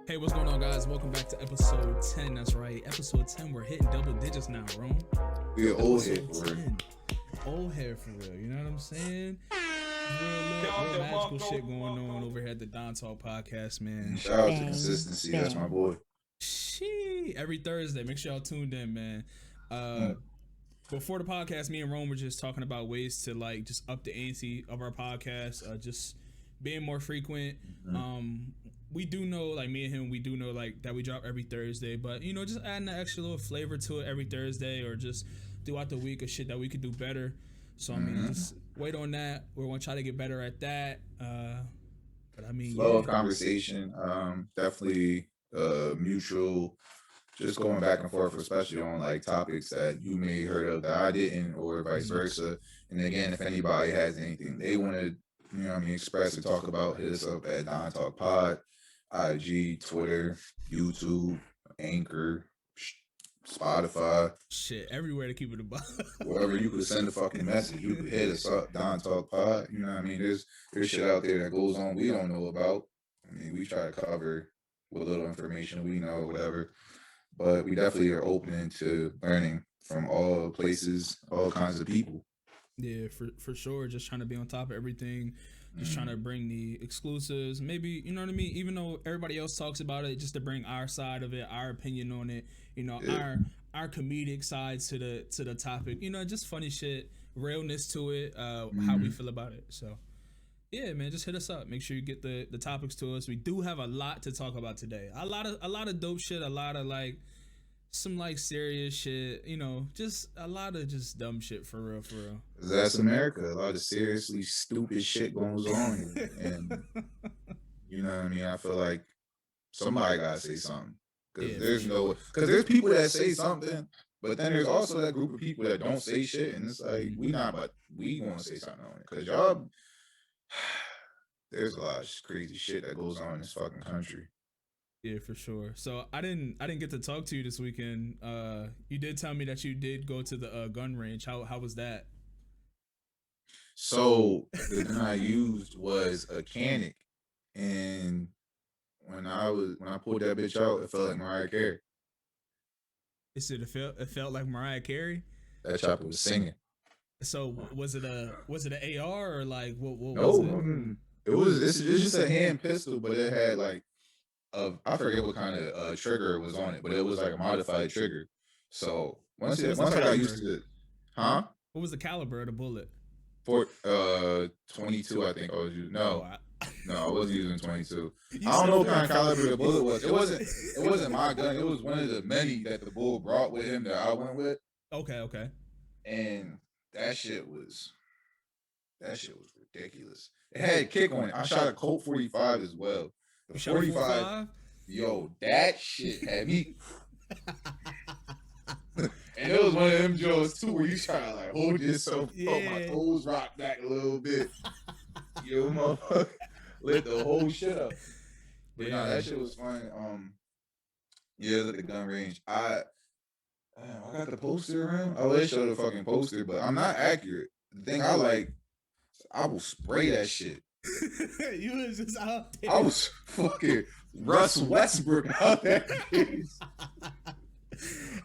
Hey, what's going on, guys? Welcome back to episode 10. That's right, episode 10. We're hitting double digits now, bro. We're old head for real. Old hair for real. You know what I'm saying? Real magical shit going on over here at the Don Talk podcast, man. Shout out to consistency. That's my boy. Every Thursday. Make sure y'all tuned in, man. Before the podcast, me and Rome were just talking about ways to like just up the ante of our podcast, just being more frequent. We do know, like me and him, we do know like that we drop every Thursday, but you know, just adding an extra little flavor to it every Thursday, or just throughout the week of shit that we could do better. So I mean, just wait on that. We're gonna try to get better at that. But I mean, flow of conversation, definitely mutual. Just going back and forth, especially on like topics that you may heard of that I didn't, or vice versa. And again, if anybody has anything they want to, express or talk about, hit us up at Don Talk Pod, IG, Twitter, YouTube, Anchor, Spotify, shit, everywhere to keep it above. Wherever you could send a fucking message, you could hit us up, Don Talk Pod. You know what I mean? There's shit out there that goes on we don't know about. I mean, we try to cover what little information we know, whatever. But we definitely are open to learning from all places, all kinds of people. Yeah, for sure. Just trying to be on top of everything. Just trying to bring the exclusives. Maybe, you know what I mean? Even though everybody else talks about it, just to bring our side of it, our opinion on it, you know, our comedic sides to the topic. You know, just funny shit, realness to it, how we feel about it. So yeah, man, just hit us up. Make sure you get the topics to us. We do have a lot to talk about today. A lot of dope shit, a lot of like some like serious shit, you know, just a lot of just dumb shit for real. That's America. A lot of seriously stupid shit goes on, and you know what I mean. I feel like somebody gotta say something, because there's people that say something, but then there's also that group of people that don't say shit, and it's like we want to say something on it, because y'all. There's a lot of crazy shit that goes on in this fucking country. Yeah, for sure. So I didn't get to talk to you this weekend. You did tell me that you did go to the gun range. How was that? So the gun I used was a Canic, and when I pulled that bitch out, it felt like Mariah Carey. It felt like Mariah Carey? That chopper was singing. So was it an AR or like what no, was it? It was it's just a hand pistol, but it had like I forget what kind of trigger was on it, but it was like a modified trigger. So once I got used to it, huh? What was the caliber of the bullet? 22, I think I was using. No, I wasn't using 22. I don't know what kind of caliber the bullet was. It wasn't my gun. It was one of the many that the bull brought with him that I went with. Okay. And that shit was ridiculous. It had kick on it. I shot a Colt 45 as well. The 45, yo, that shit had me. And it was one of them Joes too, where you try to like hold yourself up, my toes rock back a little bit. Yo, motherfucker, lit the whole shit up. But nah, that shit was fun. Yeah, at the gun range. I got the poster around. I wish show the fucking poster, but I'm not accurate. The thing I will spray that shit. You was just out there. I was fucking Russ Westbrook out there. I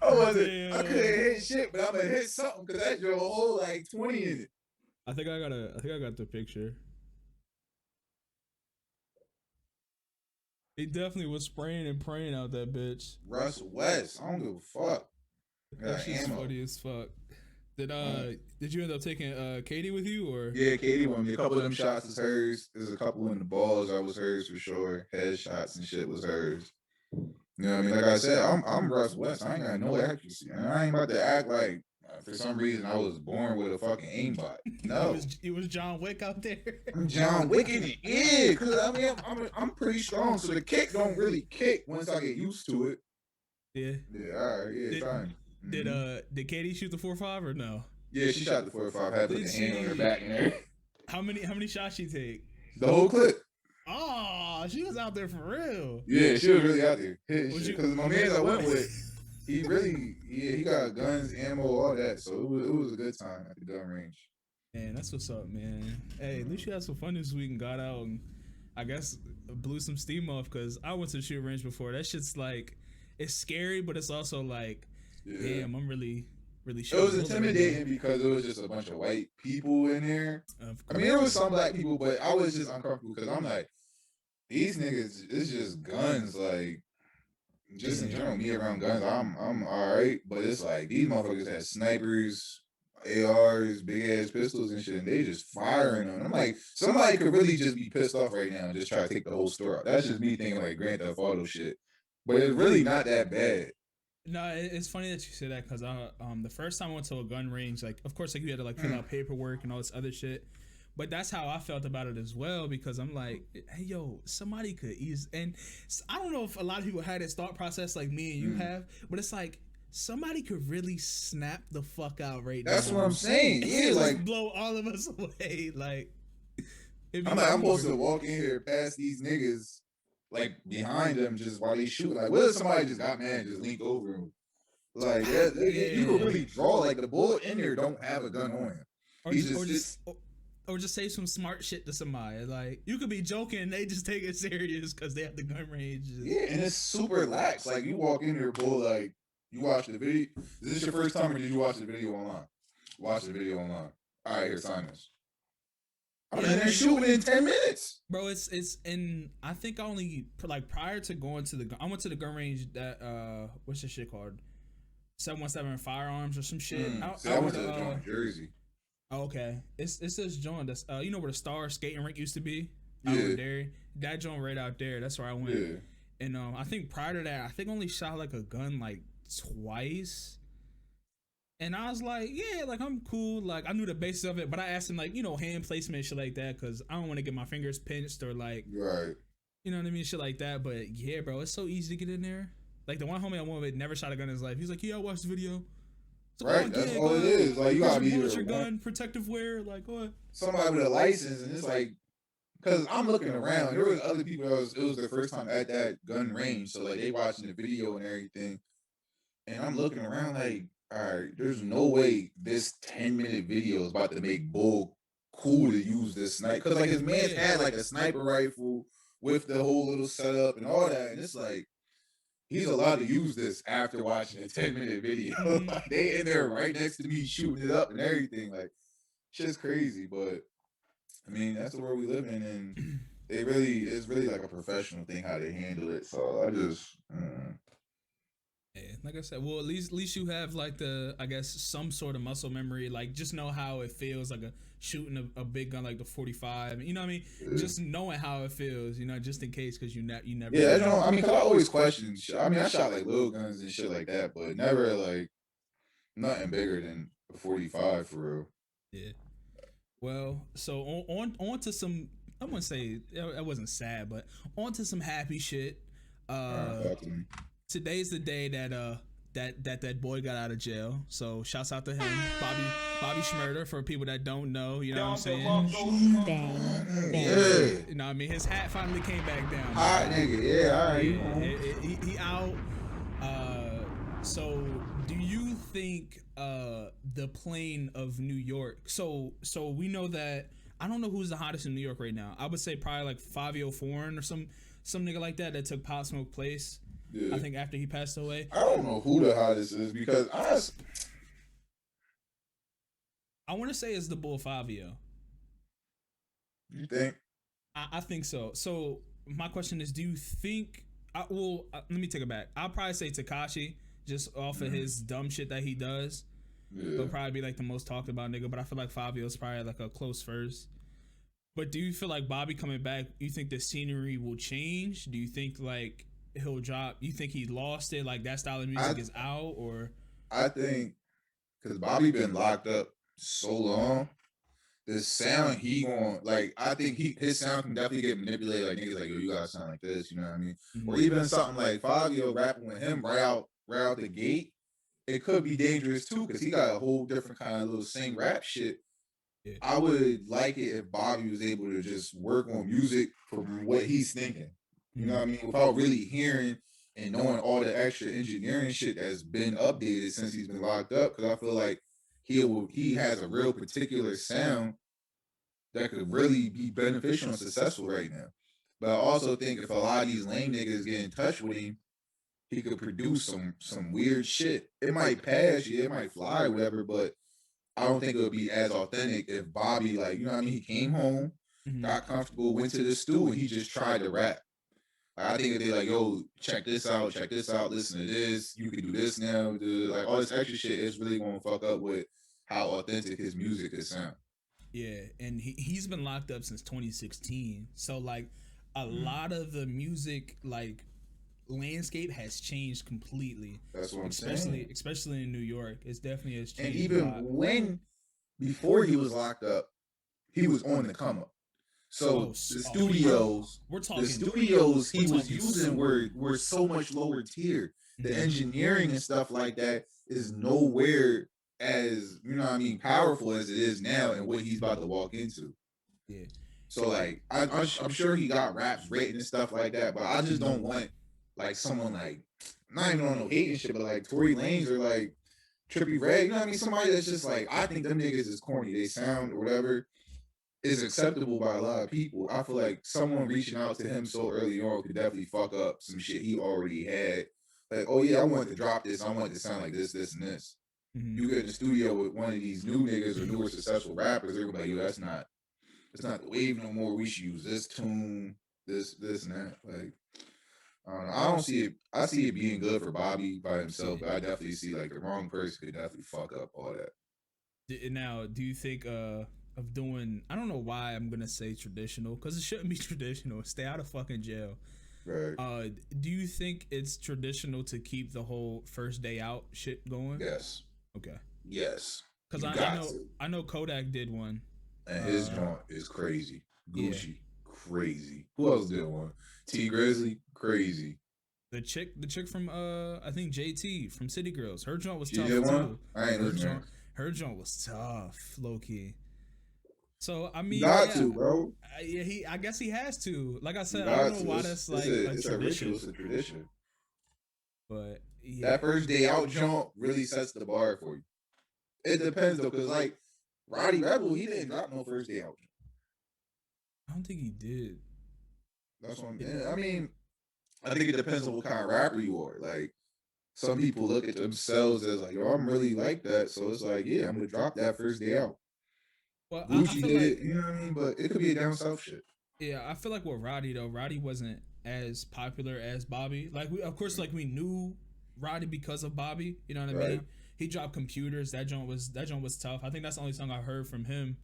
couldn't hit shit, but I'm gonna hit something because that's your whole like 20 in it. I think I got the picture. He definitely was spraying and praying out that bitch. Russ West, I don't give a fuck. That shit's funny as fuck. Did you end up taking Katie with you, or? Yeah, Katie won me. A couple of them shots was hers. There's a couple in the balls that was hers for sure. Headshots and shit was hers. You know what I mean? Like I said, I'm Russ West. I ain't got no accuracy. And I ain't about to act like for some reason I was born with a fucking aimbot. No. It was John Wick out there. I'm John Wick in it. Yeah, because I mean I'm pretty strong, so the kick don't really kick once I get used to it. Yeah. Yeah, all right, yeah, fine. Did Katie shoot the 4.5 or no? Yeah, she shot the 4.5. Had to put the hand on her back and everything. How many shots she take? The whole clip. Oh, she was out there for real. Yeah, she was really out there. Because my man I went with, he got guns, ammo, all that. So it was a good time at the gun range. Man, that's what's up, man. Hey, at least you had some fun this week and got out and I guess blew some steam off because I went to the shooting range before. That shit's like, it's scary, but it's also like, damn, I'm really It shooting. was intimidating because it was just a bunch of white people in there. I mean, there was some black people, but I was just uncomfortable because I'm like, these niggas, it's just guns. Like, just in general, me around guns, I'm all right. But it's like these motherfuckers had snipers, ARs, big ass pistols and shit, and they just firing on. I'm like, somebody could really just be pissed off right now and just try to take the whole store out. That's just me thinking like Grand Theft Auto shit. But it's really not that bad. No, it's funny that you say that because the first time I went to a gun range, like of course like you had to like fill out paperwork and all this other shit, but that's how I felt about it as well because I'm like, hey yo, somebody could ease, and I don't know if a lot of people had this thought process like me and you have, but it's like somebody could really snap the fuck out right now. That's what I'm saying. Yeah, like blow all of us away. Like, I'm supposed to walk in here past these niggas, like behind them, just while they shoot. Like, what if somebody just got mad and just leaned over him? Like, you could really draw. Like, the bullet in there don't have a gun on him. Or just say some smart shit to somebody. Like, you could be joking, and they just take it serious because they have the gun range. Yeah, and it's super lax. Like, you walk in there, bull, like, you watch the video. Is this your first time, or did you watch the video online? Watch the video online. All right, here, sign this. I'm in there shooting in 10 minutes. Bro, it's in, I think I only, like, prior to going to I went to the gun range that, what's this shit called? 717 Firearms or some shit. I went to the joint Jersey. Oh, okay. It's this joint that's, you know where the Star skating rink used to be? Yeah. There. That joint right out there. That's where I went. Yeah. And I think prior to that, I think I only shot like a gun like twice. And I was like, yeah, like I'm cool. Like I knew the basics of it, but I asked him like, hand placement and shit like that because I don't want to get my fingers pinched or like, right. You know what I mean, shit like that. But yeah, bro, it's so easy to get in there. Like the one homie I went with never shot a gun in his life. He's like, yeah, I watched the video. So right, that's all it is. Like you gotta be your gun, protective wear, like what? Somebody with a license, and it's like, because I'm looking around. There was other people. It was their first time at that gun range, so like they watching the video and everything. And I'm looking around like, all right, there's no way this 10-minute video is about to make Bull cool to use this sniper. Because like his man had like a sniper rifle with the whole little setup and all that, and it's like he's allowed to use this after watching a 10-minute video. Like, they in there right next to me shooting it up and everything. Like, shit's crazy, but I mean that's the world we live in, and it's really like a professional thing how they handle it. So I just. Yeah, like I said, well, at least you have like I guess some sort of muscle memory, like just know how it feels like shooting a big gun like the 45. You know what I mean? Yeah. Just knowing how it feels, just in case, because you never. Yeah, I mean, cause I always question. I mean, I shot like little guns and shit like that, but never like nothing bigger than a 45 for real. Yeah. Well, so on to some. I wouldn't say it wasn't sad, but on to some happy shit. Today's the day that boy got out of jail. So shouts out to him, Bobby Schmurder, for people that don't know. You know what I'm saying? Bang. Yeah. You know what I mean? His hat finally came back down. Hot nigga, yeah, all right. Yeah, he out. So do you think the plane of New York? So we know that, I don't know who's the hottest in New York right now. I would say probably like Fabio Foreign or some nigga like that took Pop Smoke place. Yeah. I think after he passed away. I don't know who the hottest is because I want to say it's the Bull Fabio. You think? I think so. So my question is, do you think? Let me take it back. I'll probably say Tekashi, just off of his dumb shit that he does. Yeah. He'll probably be like the most talked about nigga, but I feel like Fabio's probably like a close first. But do you feel like Bobby coming back, you think the scenery will change? Do you think like he'll drop? You think he lost it? Like that style of music is out, or? I think because Bobby been locked up so long, the sound he want, like I think his sound can definitely get manipulated. Like niggas like, yo, you gotta sound like this, you know what I mean? Mm-hmm. Or even something like Fabio rapping with him right out the gate, it could be dangerous too because he got a whole different kind of little sing rap shit. Yeah. I would like it if Bobby was able to just work on music from what he's thinking. You know what I mean? Without really hearing and knowing all the extra engineering shit that's been updated since he's been locked up. Because I feel like he has a real particular sound that could really be beneficial and successful right now. But I also think if a lot of these lame niggas get in touch with him, he could produce some weird shit. It might pass, yeah, it might fly, whatever, but I don't think it would be as authentic if Bobby, like, you know what I mean? He came home, got comfortable, went to the stew, and he just tried to rap. Like, I think if they like, yo, check this out, listen to this, you can do this now, like all this extra shit is really gonna fuck up with how authentic his music could sound. Yeah, and he's been locked up since 2016. So like a lot of the music like landscape has changed completely. That's what I'm saying. Especially in New York, it's definitely has changed. And even when before he was locked up, he was on the come up. So the studios, he was using were so much lower tier. The engineering and stuff like that is nowhere as, you know what I mean, powerful as it is now and what he's about to walk into. Yeah. So like I'm sure he got raps written and stuff like that, but I just don't want like someone like not even on no hating shit, but like Tory Lanez or like Trippie Redd, you know what I mean? Somebody that's just like, I think them niggas is corny. They sound or whatever is acceptable by a lot of people. I feel like someone reaching out to him so early on could definitely fuck up some shit he already had. Like, oh yeah, I want to drop this. I want it to sound like this, and this. You get in the studio with one of these new niggas or newer successful rappers, they're gonna be like, yo, it's not the wave no more. We should use this tune, this, and that. Like, I don't know. I don't see it. I see it being good for Bobby by himself, but I definitely see like the wrong person could definitely fuck up all that. Now, do you think of doing? I don't know why I'm gonna say traditional because it shouldn't be traditional. Stay out of fucking jail. Right. Do you think it's traditional to keep the whole first day out shit going? Yes. Okay. Yes. Because I know Kodak did one. And his joint is crazy. Gucci, crazy. Who else did one? T Grizzly, crazy. The chick from I think JT from City Girls. Her joint was tough too. I ain't listening. Her joint was tough, low key. So I mean, to, bro. I guess he has to. Like I said, I don't know why that's like a tradition. It's a tradition. But that first day out jump really sets the bar for you. It depends though, because like Roddy Rebel, he didn't drop no first day out. I don't think he did. That's what I'm saying. I mean, I think it depends on what kind of rapper you are. Like, some people look at themselves as like, yo, I'm really like that. So it's like, yeah, I'm gonna drop that first day out. Well, Gucci did it, you know what I mean? But it could be a down south shit. Yeah, I feel like with Roddy though, Roddy wasn't as popular as Bobby. Like of course, like we knew Roddy because of Bobby. You know what I mean? He dropped Computers. That joint was tough. I think that's the only song I heard from him.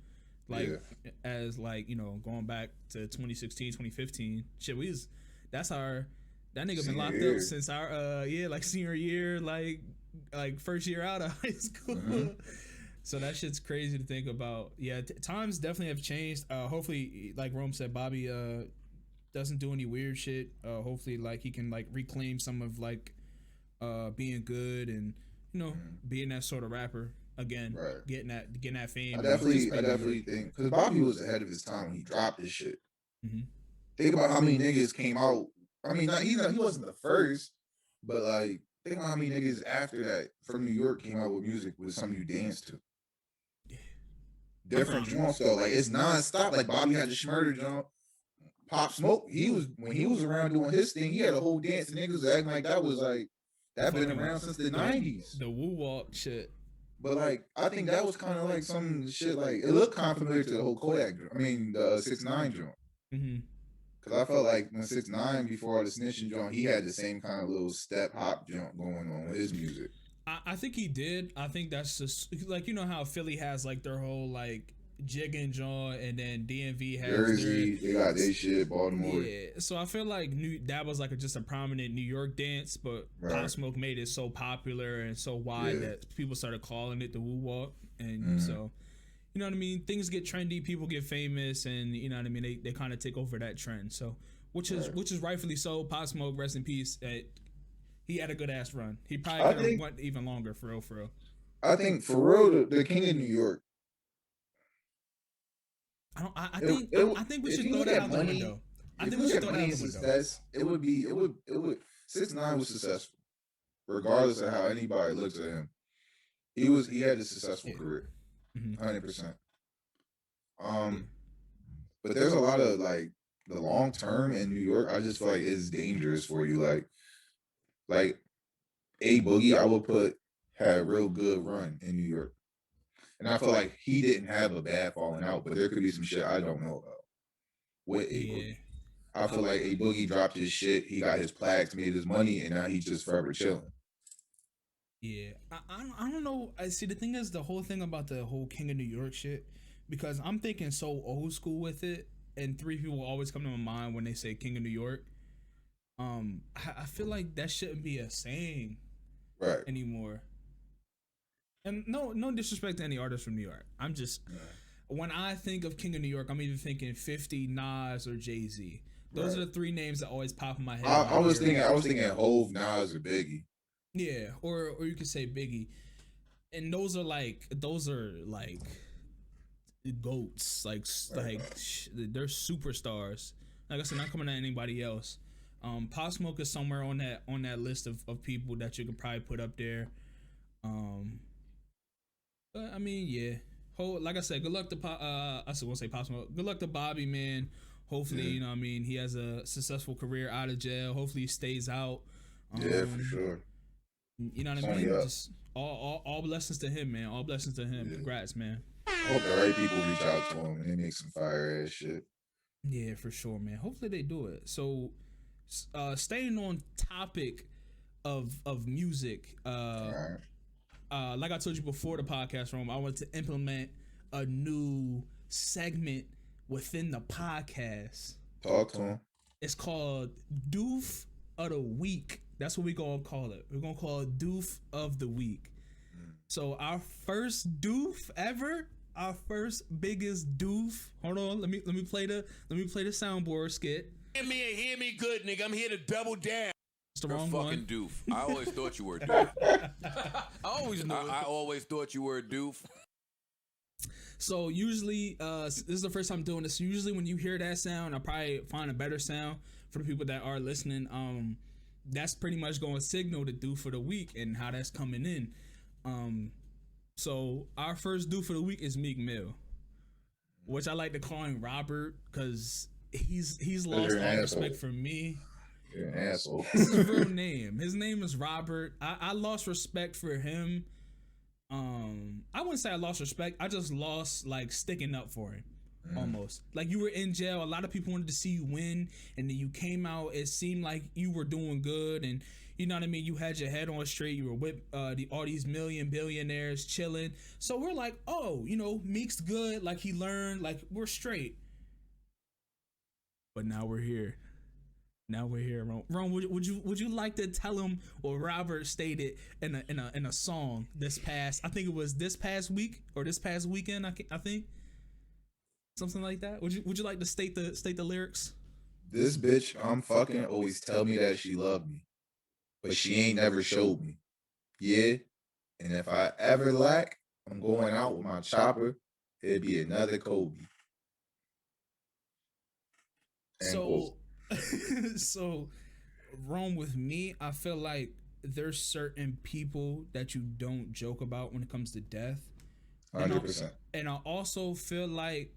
Like as like, you know, going back to 2016, 2015. Shit, that nigga been locked up since our like senior year, like first year out of high school. So that shit's crazy to think about. Yeah, times definitely have changed. Hopefully, like Rome said, Bobby doesn't do any weird shit. Hopefully, like he can like reclaim some of like being good and, you know, being that sort of rapper again. Right. Getting that fame. I definitely think because Bobby was ahead of his time when he dropped this shit. Think about how many niggas came out. I mean, he wasn't the first, but like think about how many niggas after that from New York came out with music with something you dance to. Different joints though, like it's non-stop. Like Bobby had the Schmurder joint. Pop Smoke, when he was around doing his thing, he had a whole dance and niggas was acting like that was like that been around since the 90s. The woo walk shit. But like I think that was kind of like some shit like it looked kind of familiar to the whole Kodak. I mean the 6ix9ine joint. Because I felt like when 6ix9ine before the snitching joint, he had the same kind of little step hop jump going on with his music. I think he did. I think that's just like, you know how Philly has like their whole like jigging jaw, and then DMV has Jersey, they got their shit, Baltimore. Yeah, so I feel like that was like just a prominent New York dance, but Pop Smoke made it so popular and so wide that people started calling it the woo walk, and so, you know what I mean, things get trendy, people get famous, and you know what I mean, they kind of take over that trend. So which is rightfully so. Pop Smoke, rest in peace. He had a good ass run. He probably could have went even longer, for real. I think for real, the king of New York. I think we should throw that out the window. I think we should throw that out the window. It would 6ix9ine was successful, regardless of how anybody looks at him. He had a successful career, 100%. But there's a lot of like the long term in New York, I just feel like it's dangerous for you. Like A Boogie, I would put had a real good run in New York, and I feel like he didn't have a bad falling out, but there could be some shit I don't know about with A Yeah. Boogie. I feel like A Boogie dropped his shit, he got his plaques, made his money, and now he's just forever chilling. Yeah, I don't know. I see. The thing is, the whole thing about the whole King of New York shit, because I'm thinking so old school with it, and three people always come to my mind when they say King of New York. I feel like that shouldn't be a saying Right. anymore. And no disrespect to any artist from New York. I'm just when I think of King of New York, I'm either thinking 50, Nas, or Jay-Z. Those are the three names that always pop in my head. I was thinking Hove, Nas, or Biggie. Yeah, or you could say Biggie, and those are like goats, like they're superstars. Like I said, not coming at anybody else. Pop Smoke is somewhere on that list of people that you could probably put up there. But I mean, yeah. Like I said, good luck to I still won't say Pop Smoke. Good luck to Bobby, man. Hopefully, you know what I mean, he has a successful career out of jail. Hopefully he stays out. Yeah, for sure. You know what I mean? Just all blessings to him, man. All blessings to him. Yeah. Congrats, man. I hope the right people reach out to him and they make some fire ass shit. Yeah, for sure, man. Hopefully they do it. So, staying on topic of music, like I told you before the podcast room, I want to implement a new segment within the podcast. Talk to him. It's called Doof of the Week. That's what we're gonna call it. We're gonna call it Doof of the Week. So our first doof ever, our first biggest doof. Hold on, let me play the soundboard skit. Hear me good, nigga. I'm here to double down. It's the wrong fucking one. Doof. I always thought you were a doof. I always thought you were a doof. So usually, this is the first time doing this. Usually, when you hear that sound, I'll probably find a better sound for the people that are listening. That's pretty much going to signal the doof for the week and how that's coming in. So our first doof for the week is Meek Mill, which I like to call him Robert because he's lost all respect for me. You're an asshole. His real name. His name is Robert. I lost respect for him. I wouldn't say I lost respect. I just lost like sticking up for him. Almost like you were in jail. A lot of people wanted to see you win, and then you came out. It seemed like you were doing good, and you know what I mean. You had your head on straight. You were with all these billionaires chilling. So we're like, oh, you know, Meek's good. Like he learned. Like we're straight. But now we're here. Ron, would you like to tell him what Robert stated in a song this past? I think it was this past week or this past weekend. I think. Something like that. Would you like to state the lyrics? This bitch I'm fucking always tell me that she loved me, but she ain't never showed me. Yeah, and if I ever lack, I'm going out with my chopper. It'd be another Kobe. So wrong with me. I feel like there's certain people that you don't joke about when it comes to death. 100%. And I also feel like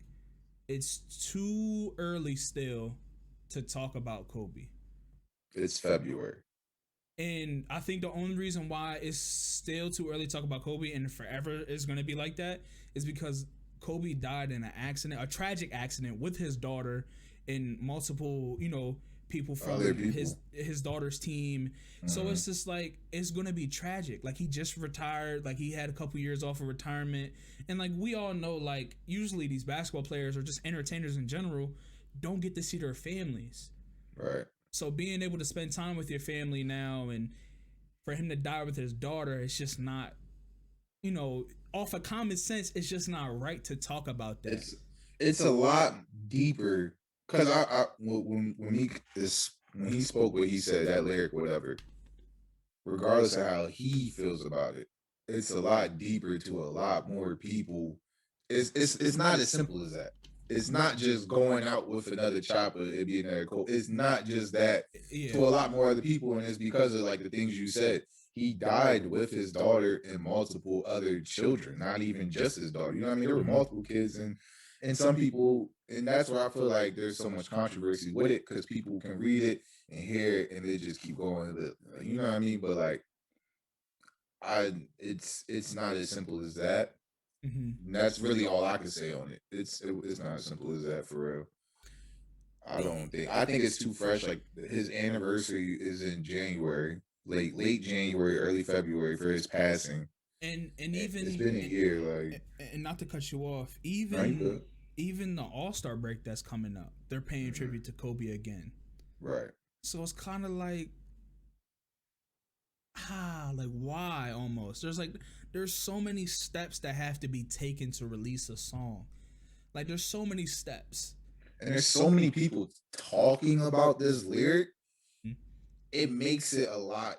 it's too early still to talk about Kobe. It's February. And I think the only reason why it's still too early to talk about Kobe and forever is going to be like that is because Kobe died in an accident, a tragic accident with his daughter and multiple, you know, people from his daughter's team. So it's just like, it's going to be tragic. Like he just retired, like he had a couple years off of retirement. And like we all know, like usually these basketball players or just entertainers in general don't get to see their families. Right. So being able to spend time with your family now and for him to die with his daughter, it's just not, you know, off of common sense, it's just not right to talk about that. It's a lot deeper. Because when he spoke what he said, that lyric, whatever, regardless of how he feels about it, it's a lot deeper to a lot more people. It's not as simple as that. It's not just going out with another chopper, it'd be another coat. It's not just that to a lot more other people, and it's because of like the things you said. He died with his daughter and multiple other children, not even just his daughter. You know what I mean? There were multiple kids And some people, and that's why I feel like there's so much controversy with it, because people can read it and hear it and they just keep going with it. You know what I mean? But like, it's not as simple as that. And that's really all I can say on it. It's not as simple as that, for real. I think it's too fresh. Like, his anniversary is in January, late January, early February for his passing. And even it's been a year, like, and not to cut you off, right? even the All-Star break that's coming up, they're paying tribute to Kobe again. Right. So it's kind of like, like why almost? There's so many steps that have to be taken to release a song. Like, there's so many steps. And there's so many people talking about this lyric. Mm-hmm. It makes it a lot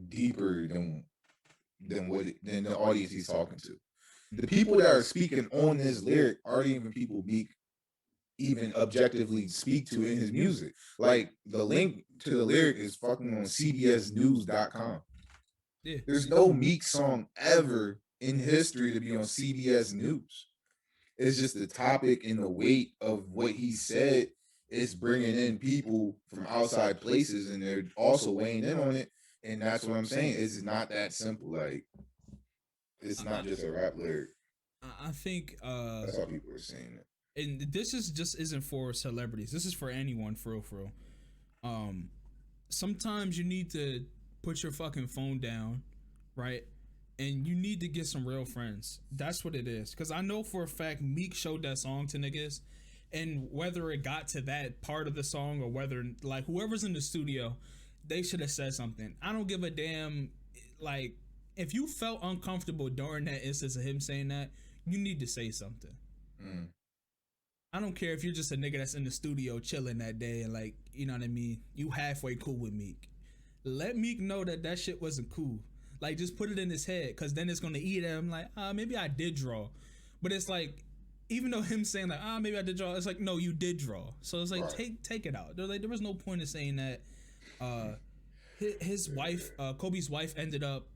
deeper than the audience he's talking to. The people that are speaking on this lyric aren't even people Meek even objectively speak to in his music. Like, the link to the lyric is fucking on cbsnews.com. Yeah. There's no Meek song ever in history to be on CBS News. It's just the topic and the weight of what he said is bringing in people from outside places, and they're also weighing in on it. And that's what I'm saying. It's not that simple. Like, it's not just a rap lyric. I think that's how people are saying it. And this isn't for celebrities. This is for anyone, for real. Sometimes you need to put your fucking phone down, right? And you need to get some real friends. That's what it is. Because I know for a fact Meek showed that song to niggas, and whether it got to that part of the song or whether, like, whoever's in the studio, they should have said something. I don't give a damn. Like, if you felt uncomfortable during that instance of him saying that, you need to say something. I don't care if you're just a nigga that's in the studio chilling that day and, like, you know what I mean, you halfway cool with Meek. Let Meek know that shit wasn't cool. Like, just put it in his head, because then it's gonna eat at him. Like, maybe I did draw, but it's like, even though him saying like, maybe I did draw, it's like, no, you did draw. So it's like, right. take it out. There was no point in saying that. His wife, Kobe's wife, ended up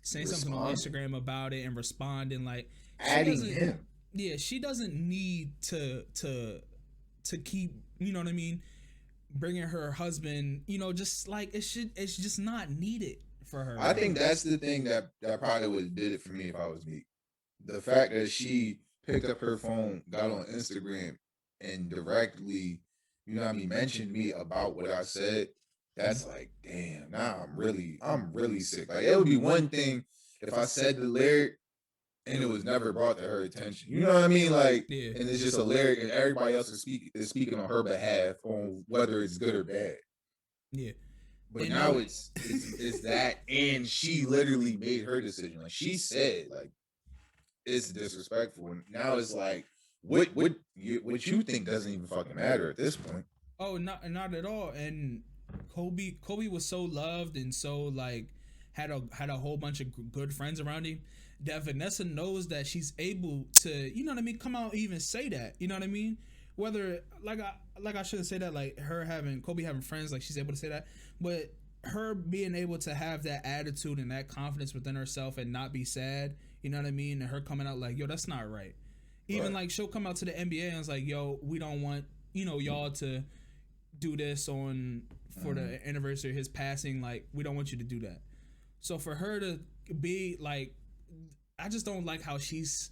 saying something on Instagram about it and responding, like, adding him. Yeah, she doesn't need to keep, you know what I mean, bringing her husband. You know, just like, it's just not needed for her. I think that's the thing that probably would have did it for me if I was Meek. The fact that she picked up her phone, got on Instagram, and directly, you know what I mean, mentioned me about what I said. That's like, damn, now I'm really sick. Like, it would be one thing if I said the lyric and it was never brought to her attention. You know what I mean? Like, yeah. And it's just a lyric and everybody else is speaking on her behalf on whether it's good or bad. Yeah. But now it's that, and she literally made her decision. Like, she said, like, it's disrespectful. And now it's like, what you think doesn't even fucking matter at this point. Oh, not at all. And Kobe was so loved and so, like, had a whole bunch of good friends around him, that Vanessa knows that she's able to, you know what I mean, come out and even say that, you know what I mean? Whether, like I shouldn't say that, like, Kobe having friends, like, she's able to say that, but her being able to have that attitude and that confidence within herself and not be sad, you know what I mean? And her coming out like, yo, that's not right. Even like, she'll come out to the NBA and it's like, yo, we don't want, you know, y'all to do this for the anniversary of his passing. Like, we don't want you to do that. So for her to be like, I just don't like how she's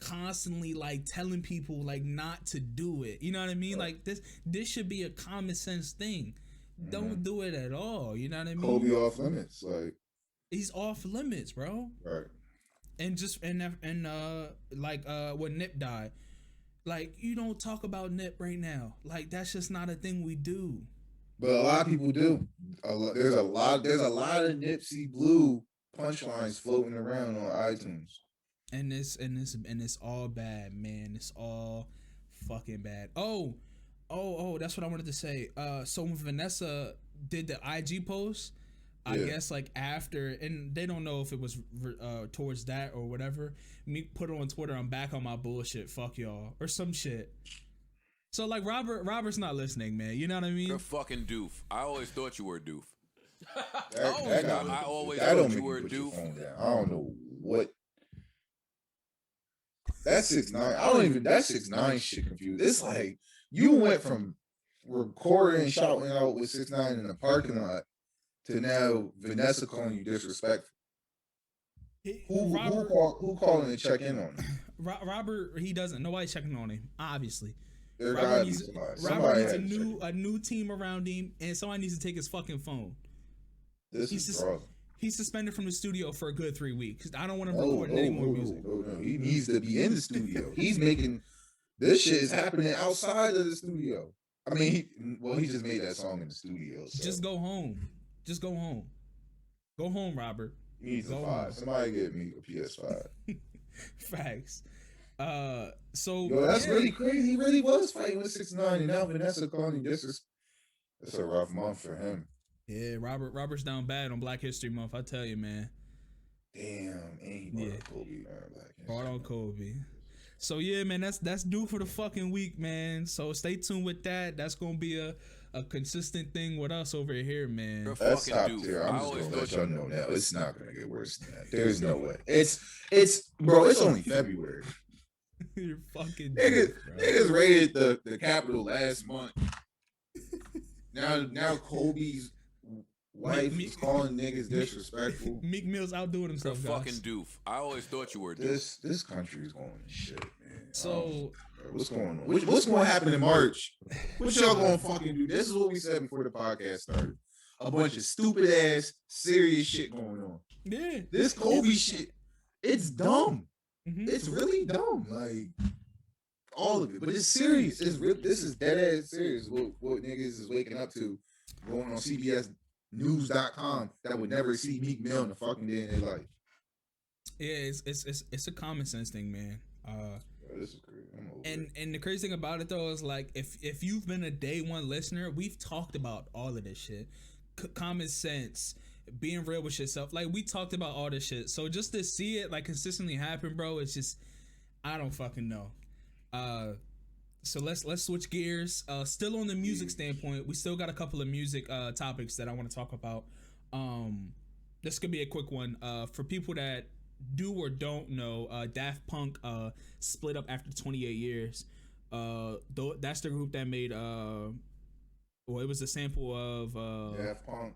constantly, like, telling people, like, not to do it. You know what I mean? Like, this should be a common sense thing. Don't do it at all. You know what I mean? Kobe off limits. Like, he's off limits, bro. Right. And just when Nip died, like, you don't talk about Nip right now. Like, that's just not a thing we do. But a lot of people do. There's a lot of Nipsey Blue punchlines floating around on iTunes. And it's all bad, man. It's all fucking bad. Oh, that's what I wanted to say. So when Vanessa did the IG post, I guess, like, after, and they don't know if it was towards that or whatever, Meek put it on Twitter, I'm back on my bullshit, fuck y'all, or some shit. So, like, Robert's not listening, man. You know what I mean? You're fucking doof. I always thought you were a doof. I always thought you were a doof. I don't know what. That's 6ix9ine. I don't even. That 6ix9ine shit confused. It's like you went from recording and shouting out with 6ix9ine in the parking lot to now Vanessa calling you disrespectful. Who calling to check in on him? Robert, he doesn't. Nobody's checking on him. Obviously, There Robert gotta be needs, somebody. Robert needs Somebody a new team around him, and somebody needs to take his fucking phone. This is wrong. He's suspended from the studio for a good 3 weeks. I don't want him recording any more music. No. He needs to be in the studio. He's making this shit is happening outside of the studio. I mean, he just made that song in the studio. So. Just go home. Just go home. Go home, Robert. He needs a 5. Somebody get me a PS5. Facts. That's really crazy. He really was fighting with 6ix9ine, and now Vanessa calling him disrespectful. It's a rough month for him. Yeah, Robert's down bad on Black History Month. I tell you, man. Damn, and he brought on Kobe, man. Brought on Kobe. So yeah, man, that's due for the fucking week, man. So stay tuned with that. That's gonna be a consistent thing with us over here, man. That's top tier. I'm just gonna let y'all know now. It's not gonna get worse than that. There's no way. It's bro. It's only February. You're fucking niggas raided the Capitol last month. Now Kobe's wife is calling niggas disrespectful. Meek Mill's outdoing himself. You're fucking doof. I always thought you were doof. This country is going to shit, man. So what's going on? What's going to happen in March? What y'all going to fucking do? This is what we said before the podcast started. A bunch of stupid ass serious shit going on. Yeah. This Kobe shit, it's dumb. Mm-hmm. It's really dumb. Like all of it, but it's serious. It's real. This is dead ass serious. What niggas is waking up to, going on CBSNews.com that would never see Meek Mill in the fucking day in their life. Yeah, it's a common sense thing, man. This is crazy. And the crazy thing about it though is like if you've been a day one listener, we've talked about all of this shit, common sense, being real with yourself. Like we talked about all this shit. So just to see it like consistently happen, bro, it's just I don't fucking know. So let's switch gears. Still on the music standpoint, we still got a couple of music topics that I want to talk about. This could be a quick one. For people that do or don't know, Daft Punk split up after 28 years. That's the group that made it was a sample of Daft Punk.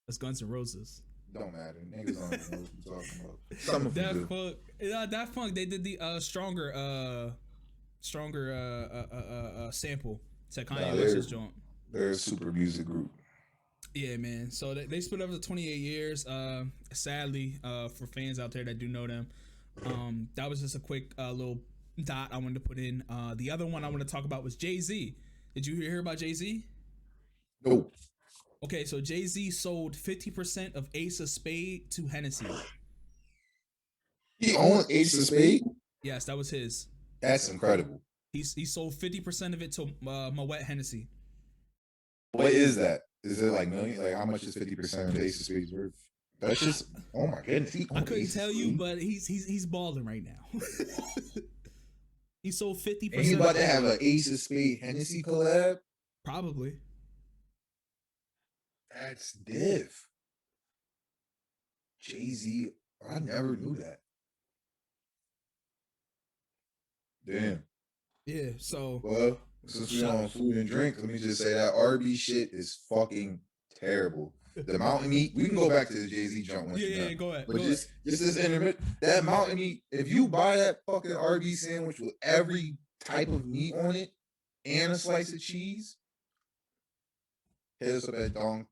It's Guns N' Roses. Don't matter. Niggas don't even know what you're talking about. Daft Punk, they did the stronger sample to Kanye West's joint. They're a super music group. Yeah, man. So they split up to 28 years. Sadly, for fans out there that do know them, that was just a quick little dot I wanted to put in. The other one I want to talk about was Jay-Z. Did you hear about Jay-Z? Nope. Okay, so Jay-Z sold 50% of Ace of Spade to Hennessy. He owned Ace of Spade? Yes, that was his. That's incredible. He sold 50% of it to Moet Hennessy. What is that? Is it like million? Like how much is 50% of Ace of Spade's worth? That's just oh my goodness. I couldn't tell you, but he's balling right now. He sold 50%. And he's about to have an Ace of Spade Hennessy collab? Probably. That's diff. Jay-Z, I never knew that. Damn. Yeah, so. Well, since we're on food and drink, let me just say that RB shit is fucking terrible. The mountain meat, we can go back to the Jay-Z jump. Yeah, go ahead. But just this intermittent, that mountain meat, if you buy that fucking RB sandwich with every type of meat on it and a slice of cheese, hit us up at Don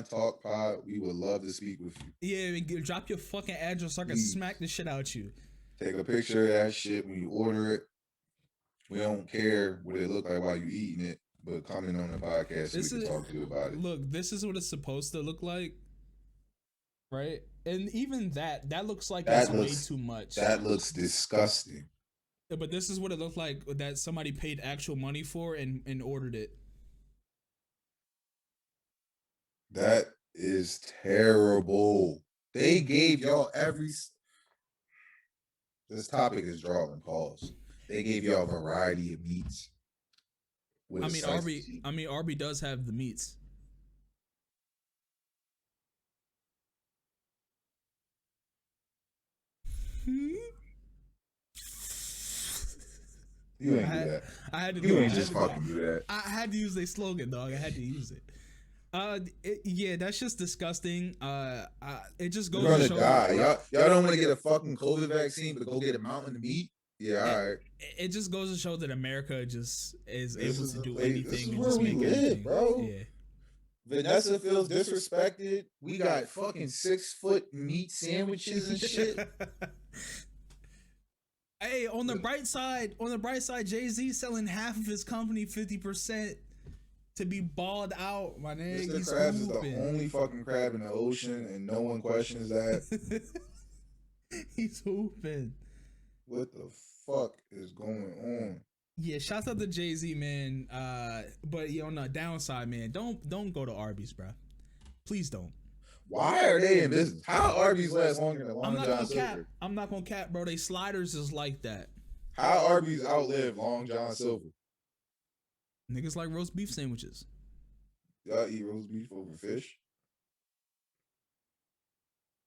Talk Pod. We would love to speak with you. Yeah, drop your fucking address so I can smack the shit out you. Take a picture of that shit when you order it. We don't care what it look like while you eating it, but comment on the podcast so we can talk to you about it. Look, this is what it's supposed to look like, right? And even that looks like that's way too much. That looks disgusting. Yeah, but this is what it looked like that somebody paid actual money for and ordered it. That is terrible. They gave y'all this topic is drawing calls. They gave y'all a variety of meats. Arby does have the meats. You ain't do that. I had to You do ain't it. just fucking do that. I had to use their slogan, dog. I had to use it. Yeah, that's just disgusting. It just goes You're gonna to show. die. Y'all don't want to get a fucking COVID vaccine, but go get a mountain of meat. Yeah, all right. It just goes to show that America just is able to do anything anything and where just we make live, anything, bro. Yeah. Vanessa feels disrespected. We got fucking 6-foot meat sandwiches and shit. Hey, on the bright side, Jay-Z selling half of his company 50% to be balled out, my nigga. Mr. Krabs is the only fucking crab in the ocean, and no one questions that. He's hooping. What the fuck is going on? Yeah, shouts out to Jay-Z, man. But on the downside, man, don't go to Arby's, bro. Please don't. Why are they in business? How Arby's last longer than Long John Silver? I'm not gonna cap, bro. They sliders is like that. How Arby's outlived Long John Silver? Niggas like roast beef sandwiches. Y'all eat roast beef over fish?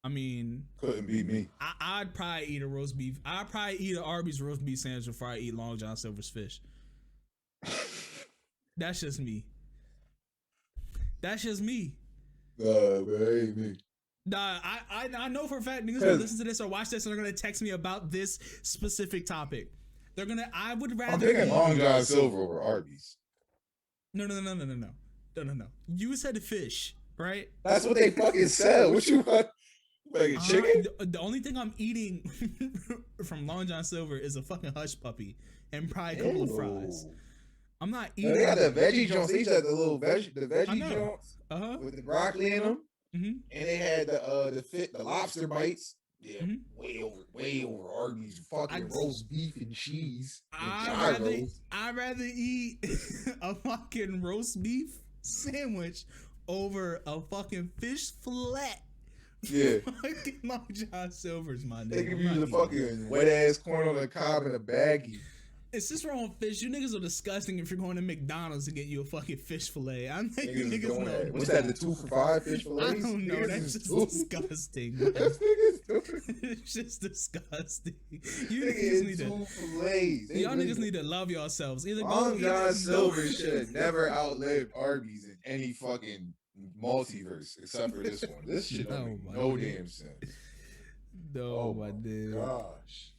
I mean, couldn't be me. I'd probably eat a roast beef. I'd probably eat an Arby's roast beef sandwich before I eat Long John Silver's fish. That's just me. That's just me. Ain't me. Nah, I know for a fact niggas gonna listen to this or watch this and they're gonna text me about this specific topic. I would rather. I'm picking Long John Silver over Arby's. No. You said fish, right? That's what they fucking said. What you want? Like a chicken? The only thing I'm eating from Long John Silver is a fucking hush puppy and probably a couple of fries. I'm not eating. They got the veggie joints. They had the little veggie joints with the broccoli in them, and they had the lobster bites. Yeah, way over Arby's fucking roast beef and cheese. I'd rather eat a fucking roast beef sandwich over a fucking fish fillet. Yeah, fucking Long John Silver's, my nigga. They give you the fucking wet ass corn on the cob in a baggie. It's just wrong fish. You niggas are disgusting if you're going to McDonald's to get you a fucking fish fillet. I'm like, you niggas know. That. What's that, the 2 for $5 fish fillets? I don't know. That's just disgusting. It's just disgusting. You niggas need to. Y'all niggas need to love yourselves. Either Long John Silver should have never outlived Arby's in any fucking multiverse except for this one. This shit don't make no damn sense. No, my dude. Gosh.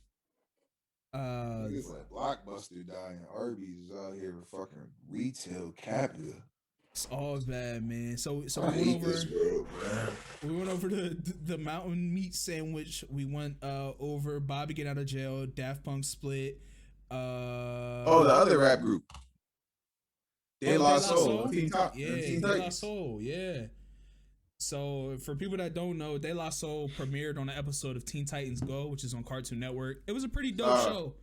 Niggas like Blockbuster dying. Arby's is out here fucking retail capita. It's all bad, man. So we went over the mountain meat sandwich. We went over Bobby get out of jail. Daft Punk split. The other rap group. De La Soul. De La Soul. Yeah. So for people that don't know, De La Soul premiered on an episode of Teen Titans Go, which is on Cartoon Network. It was a pretty dope show.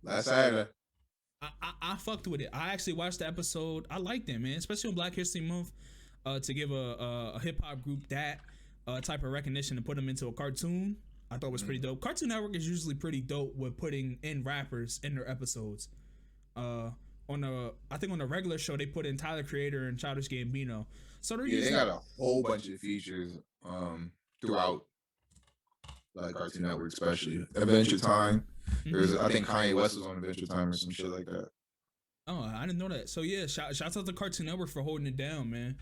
Last Saturday. I fucked with it. I actually watched the episode. I liked it, man, especially on Black History Month. To give a hip hop group that type of recognition and put them into a cartoon, I thought was pretty dope. Cartoon Network is usually pretty dope with putting in rappers in their episodes. I think on the regular show they put in Tyler Creator and Childish Gambino. So they got a whole bunch of features throughout, like Cartoon Network, especially Adventure Time. There's, I think Kanye West was on Adventure Time or some shit like that. Oh, I didn't know that. So yeah, shouts out to Cartoon Network for holding it down, man.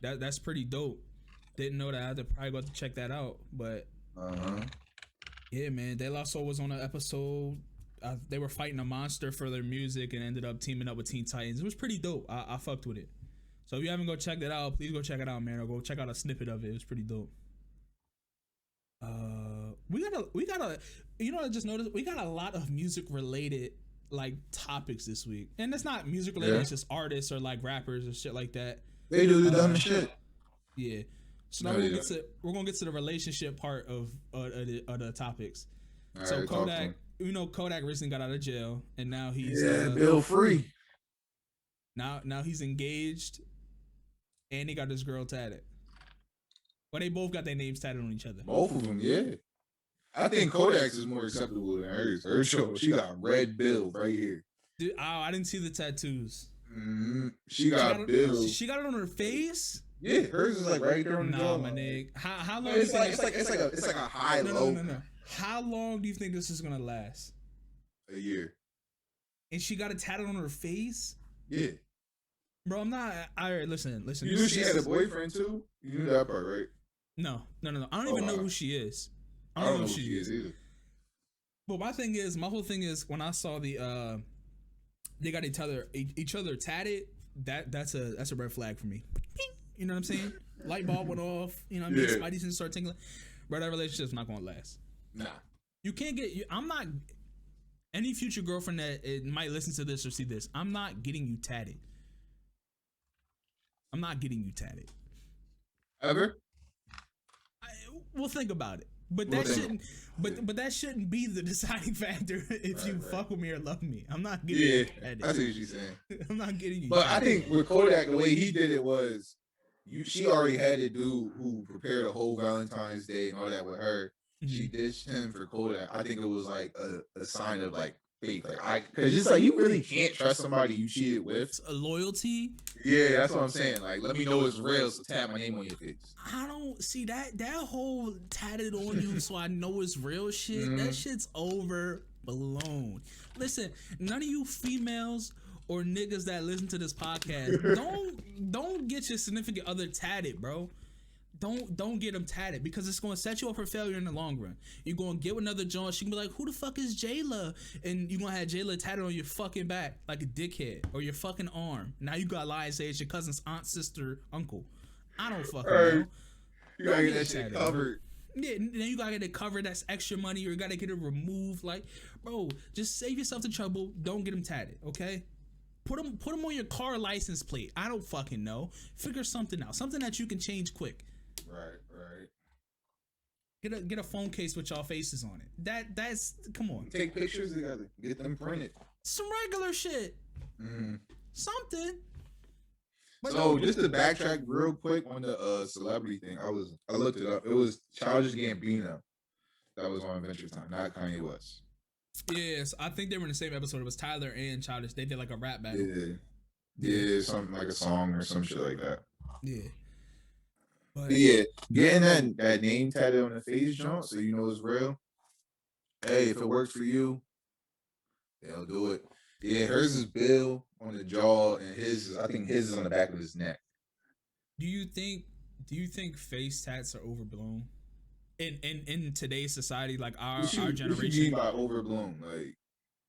That's pretty dope. Didn't know that. I had to probably go to check that out, but yeah, man. De La Soul was on an episode. They were fighting a monster for their music and ended up teaming up with Teen Titans. It was pretty dope. I fucked with it. So if you haven't go check that out, please go check it out, man, or go check out a snippet of it. It was pretty dope. We got a you know, I just noticed we got a lot of music related like topics this week, and it's not music related. It's just artists or like rappers or shit like that. They do the dumb shit. Yeah. So now we're gonna get to the relationship part of the topics. All so right, Kodak, you know, Kodak recently got out of jail, and now he's bill free. Now he's engaged. And he got this girl tatted. Well, they both got their names tatted on each other. Both of them, yeah. I think Kodak's is more acceptable than hers. Her show, she got red bills right here. Dude, I didn't see the tattoos. She got bills. She got it on her face? Yeah, hers is like right there on the jaw. My nigga. How long? It's like a high low. No. How long do you think this is gonna last? A year. and she got it tatted on her face. Yeah. Bro, I'm not. All right, listen. You knew she had a boyfriend too. You knew that part, right? No. I don't even know who she is. I don't know who she is either. But my whole thing is when I saw they got each other tatted. That's a red flag for me. You know what I'm saying? Light bulb went off. You know what I mean? Spidey sense start tingling. Bro, that relationship's not gonna last. Nah. You can't get. I'm not. Any future girlfriend that might listen to this or see this, I'm not getting you tatted. I'm not getting you tatted. Ever? We'll think about it. But that shouldn't. But that shouldn't be the deciding factor if you fuck with me or love me. I'm not getting you tatted. I see what you're saying. I'm not getting you. But tatted. I think with Kodak, the way he did it was, she already had a dude who prepared a whole Valentine's Day and all that with her. Mm-hmm. She ditched him for Kodak. I think it was like a sign of like faith, because it's like you really can't trust somebody you cheated with. It's a loyalty. Yeah, that's what I'm saying. Like, let me know it's real, so tap my name on your face. I don't see that whole tatted on you, so I know it's real shit. Mm-hmm. That shit's overblown. Listen, none of you females or niggas that listen to this podcast, don't get your significant other tatted, bro. Don't get them tatted, because it's going to set you up for failure in the long run. You're going to get with another joint. She can be like, who the fuck is Jayla? And you're going to have Jayla tatted on your fucking back like a dickhead, or your fucking arm. Now you got to lie and say it's your cousin's aunt, sister, uncle. I don't fucking know. You got to get that shit covered. Yeah, then you got to get it covered. That's extra money. Or you got to get it removed. Like, bro, just save yourself the trouble. Don't get them tatted, okay? Put them on your car license plate. I don't fucking know. Figure something out. Something that you can change quick. Right. Get a phone case with y'all faces on it. That's come on. Take pictures together. Get them printed. Some regular shit. Mm-hmm. Something. But so just to backtrack real quick on the celebrity thing, I looked it up. It was Childish Gambino that was on Adventure Time, not Kanye West. Yes, I think they were in the same episode. It was Tyler and Childish. They did like a rap battle. Yeah, something like a song or some shit like that. Yeah. But yeah, getting that name tatted on the face, John, so you know it's real. Hey, if it works for you, they'll do it. Yeah, hers is Bill on the jaw, and I think his is on the back of his neck. Do you think face tats are overblown in today's society, like our generation? What you mean by overblown?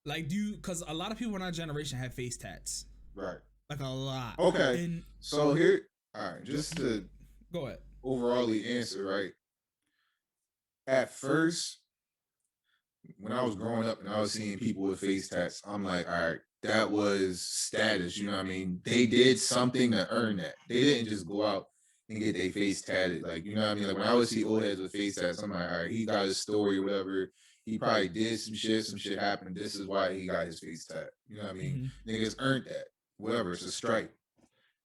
Like because a lot of people in our generation have face tats, right? Like a lot. Okay, so here, all right, just to go ahead. Overallly answer, right? At first, when I was growing up and I was seeing people with face tats, I'm like, all right, that was status. You know what I mean? They did something to earn that. They didn't just go out and get their face tatted. Like, you know what I mean? Like, when I would see old heads with face tats, I'm like, all right, he got his story or whatever. He probably did some shit happened. This is why he got his face tat. You know what I mean? Mm-hmm. Niggas earned that. Whatever, it's a stripe.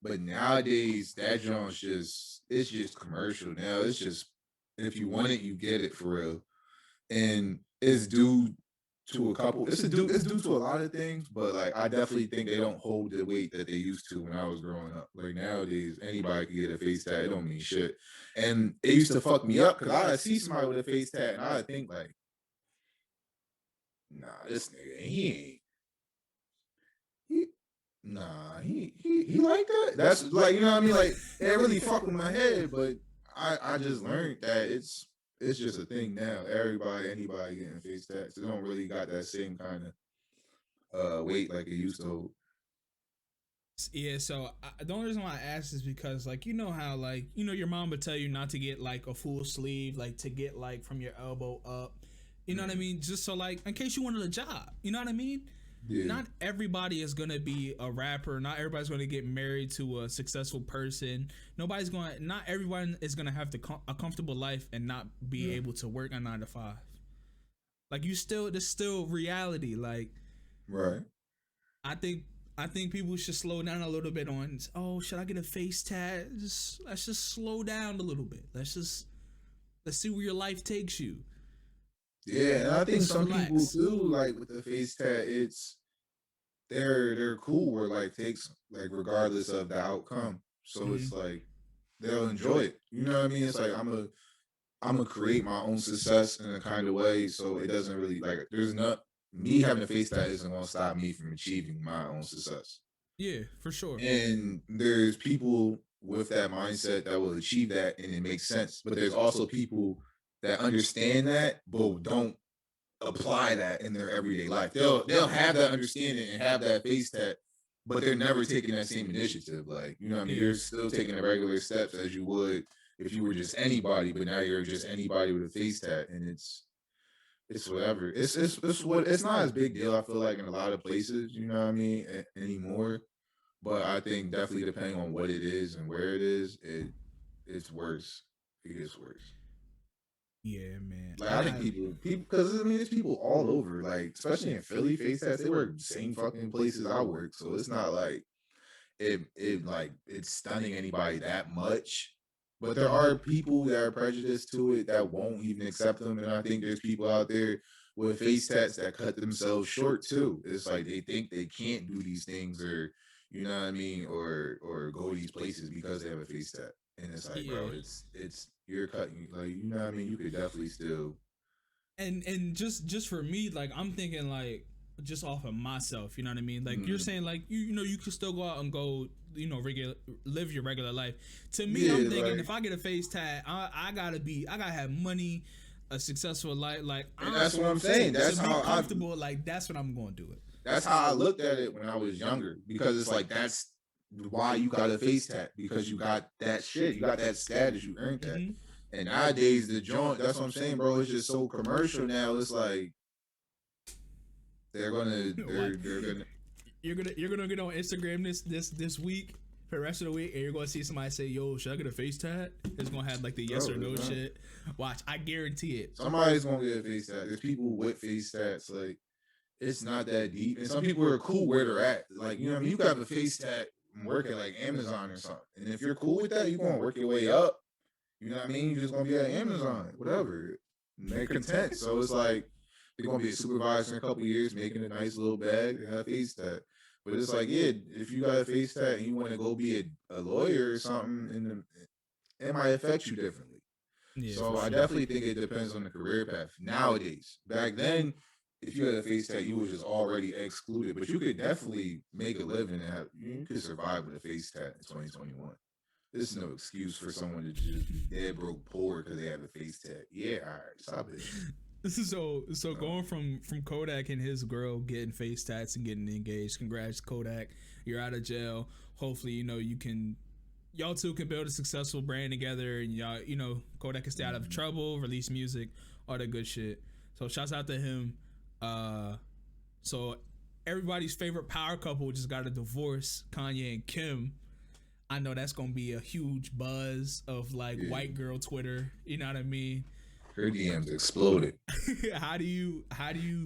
But nowadays, that joint's it's just commercial now. It's just, if you want it, you get it for real. And it's due to it's due to a lot of things, but like, I definitely think they don't hold the weight that they used to when I was growing up. Like, nowadays, anybody can get a face tat. It don't mean shit. And it used to fuck me up, because I'd see somebody with a face tat and I'd think like, nah, this nigga, he like that. That's like, you know what I mean? Like, it really fucked with my head, but I just learned that it's just a thing now. Anybody getting face tats, it don't really got that same kind of weight like it used to. Yeah, so the only reason why I asked is because, like, you know how, like, you know, your mom would tell you not to get like a full sleeve, like to get like from your elbow up. You know what I mean? Just so, like, in case you wanted a job. You know what I mean? Yeah. Not everybody is going to be a rapper. Not everybody's going to get married to a successful person. Not everyone is going to have a comfortable life and not be able to work a 9 to 5. Like, there's still reality. Like, right. I think people should slow down a little bit on, oh, should I get a face tat? Let's just slow down a little bit. Let's see where your life takes you. Yeah, and I think some people too, like with the face tat, they're cool where like takes like regardless of the outcome. So it's like they'll enjoy it. You know what I mean? It's like I'm gonna create my own success in a kind of way, so it doesn't really like there's not me having a face tat isn't gonna stop me from achieving my own success. Yeah, for sure. And there's people with that mindset that will achieve that and it makes sense. But there's also people that understand that but don't apply that in their everyday life. They'll have that understanding and have that face tat, but they're never taking that same initiative. Like, you know what I mean? Yeah. You're still taking the regular steps as you would if you were just anybody, but now you're just anybody with a face tat, and it's whatever. It's not as big deal, I feel like, in a lot of places, you know what I mean, anymore. But I think definitely depending on what it is and where it is, it's worse. It gets worse. Yeah, man. Like, I think people, because I mean, there's people all over, like, especially in Philly, face tats, they work the same fucking places I work. So it's not like it's stunning anybody that much. But there are people that are prejudiced to it that won't even accept them. And I think there's people out there with face tats that cut themselves short too. It's like they think they can't do these things, or you know what I mean, or go to these places because they have a face tat. And it's like, bro, it's you're cutting, like, you know what I mean? You could definitely still. And just for me, like, I'm thinking, like, just off of myself, you know what I mean? Like, you're saying, like, you know, you can still go out and go, you know, live your regular life. To me, Yeah, I'm thinking, like, if I get a face tat, I gotta have money, a successful life. Like, and that's what I'm saying. That's to be how comfortable. Like, that's what I'm gonna do it. That's how I looked at it when I was younger, because it's like, that's why you got a face tat, because you got that shit, you got that status, you earned that. Mm-hmm. And nowadays the joint, that's what I'm saying, bro, it's just so commercial now. It's like they're gonna you're gonna get on Instagram this week for the rest of the week, and you're gonna see somebody say, "Yo, should I get a face tat?" It's gonna have like the yes or no shit. Watch, I guarantee it. Somebody's gonna get a face tat. There's people with face tats, like, it's not that deep. And some people are cool where they're at. Like, you know what I mean? You got a face tat working like Amazon or something. And if you're cool with that, you're gonna work your way up. You know what I mean? You're just gonna be at Amazon, whatever. And they're content. So it's like they're gonna be a supervisor in a couple years, making a nice little bag and have a face tat. But it's like, yeah, if you got a face tat and you want to go be a lawyer or something, it might affect you differently. Yeah, so I definitely think it depends on the career path nowadays. Back then, if you had a face tat, you was just already excluded. But you could definitely make a living and you could survive with a face tat in 2021. This is no excuse for someone to just be dead broke poor because they have a face tat. Yeah, all right, stop it. So going from Kodak and his girl getting face tats and getting engaged. Congrats, Kodak. You're out of jail. Hopefully, you know, y'all two can build a successful brand together, and y'all, you know, Kodak can stay out of trouble, release music, all that good shit. So shouts out to him. So everybody's favorite power couple just got a divorce, Kanye and Kim. I know that's gonna be a huge buzz of like white girl Twitter. You know what I mean? Her DMs exploded. How do you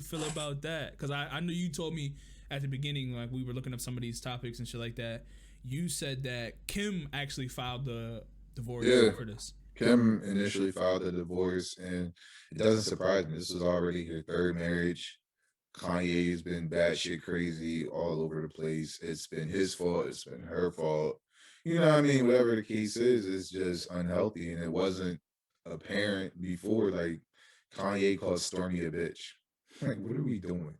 feel about that? Because I know you told me at the beginning, like, we were looking up some of these topics and shit like that. You said that Kim actually filed the divorce for this. Kim initially filed the divorce, and it doesn't surprise me. This was already her third marriage. Kanye's been batshit crazy all over the place. It's been his fault. It's been her fault. You know what I mean? Whatever the case is, it's just unhealthy, and it wasn't apparent before. Like, Kanye called Stormy a bitch. Like, what are we doing?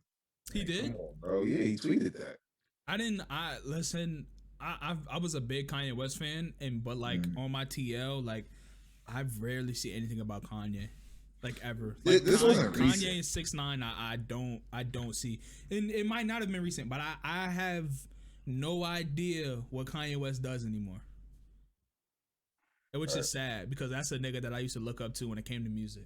He did? Come on, bro. Yeah, he tweeted that. I was a big Kanye West fan, but like on my TL, like, I've rarely seen anything about Kanye, like, ever. Like, this wasn't Kanye recent. and 6ix9ine, I don't see, and it might not have been recent, but I have no idea what Kanye West does anymore, which is sad because that's a nigga that I used to look up to when it came to music.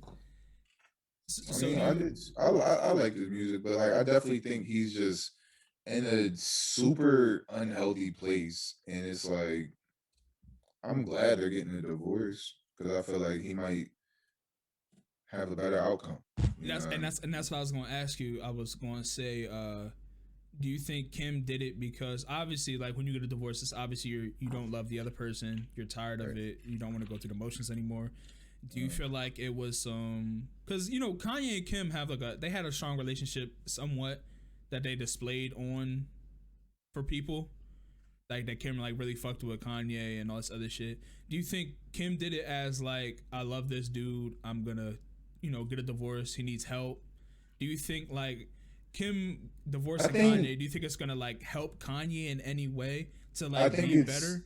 I like his music, but like, I definitely think he's just in a super unhealthy place, and it's like, I'm glad they're getting a divorce because I feel like he might have a better outcome. That's what I was going to ask you. I was going to say, do you think Kim did it because, obviously, like, when you get a divorce, it's obviously you don't love the other person, you're tired of it, you don't want to go through the motions anymore. Do you feel like it was because, you know, Kanye and Kim have they had a strong relationship somewhat that they displayed on for people, like, that Kim, like, really fucked with Kanye and all this other shit. Do you think Kim did it as, like, I love this dude, I'm gonna, you know, get a divorce, he needs help? Do you think, like, Kim divorcing think- Kanye, do you think it's gonna like help Kanye in any way to I like think be it's better?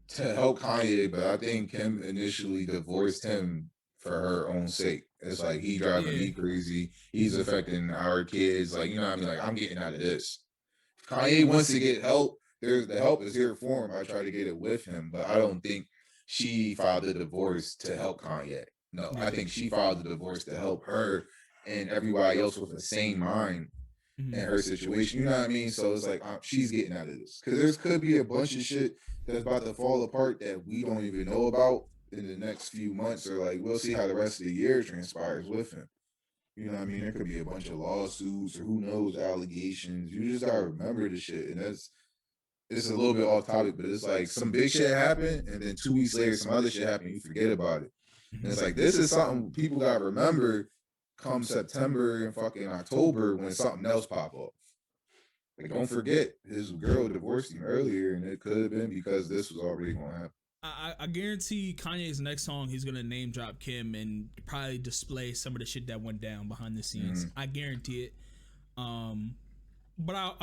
to help Kanye, but I think Kim initially divorced him for her own sake. It's like he driving Yeah. me crazy. He's affecting our kids. Like, you know what I mean? Like, I'm getting out of this. Kanye wants to get help. The help is here for him. I try to get it with him, but I don't think she filed the divorce to help Kanye. No, I think she filed the divorce to help her and everybody else with the same mind in her situation. You know what I mean? So it's like she's getting out of this because there could be a bunch of shit that's about to fall apart that we don't even know about in the next few months, or like we'll see how the rest of the year transpires with him. You know what I mean? There could be a bunch of lawsuits or who knows allegations. You just gotta remember the shit, and it's a little bit off topic, but it's like some big shit happened, and then 2 weeks later some other shit happened. You forget about it, and it's like this is something people gotta remember come September and fucking October when something else pop up. Like, don't forget his girl divorced him earlier, and it could have been because this was already gonna happen. I guarantee Kanye's next song he's gonna name drop Kim and probably display some of the shit that went down behind the scenes. I guarantee it. But I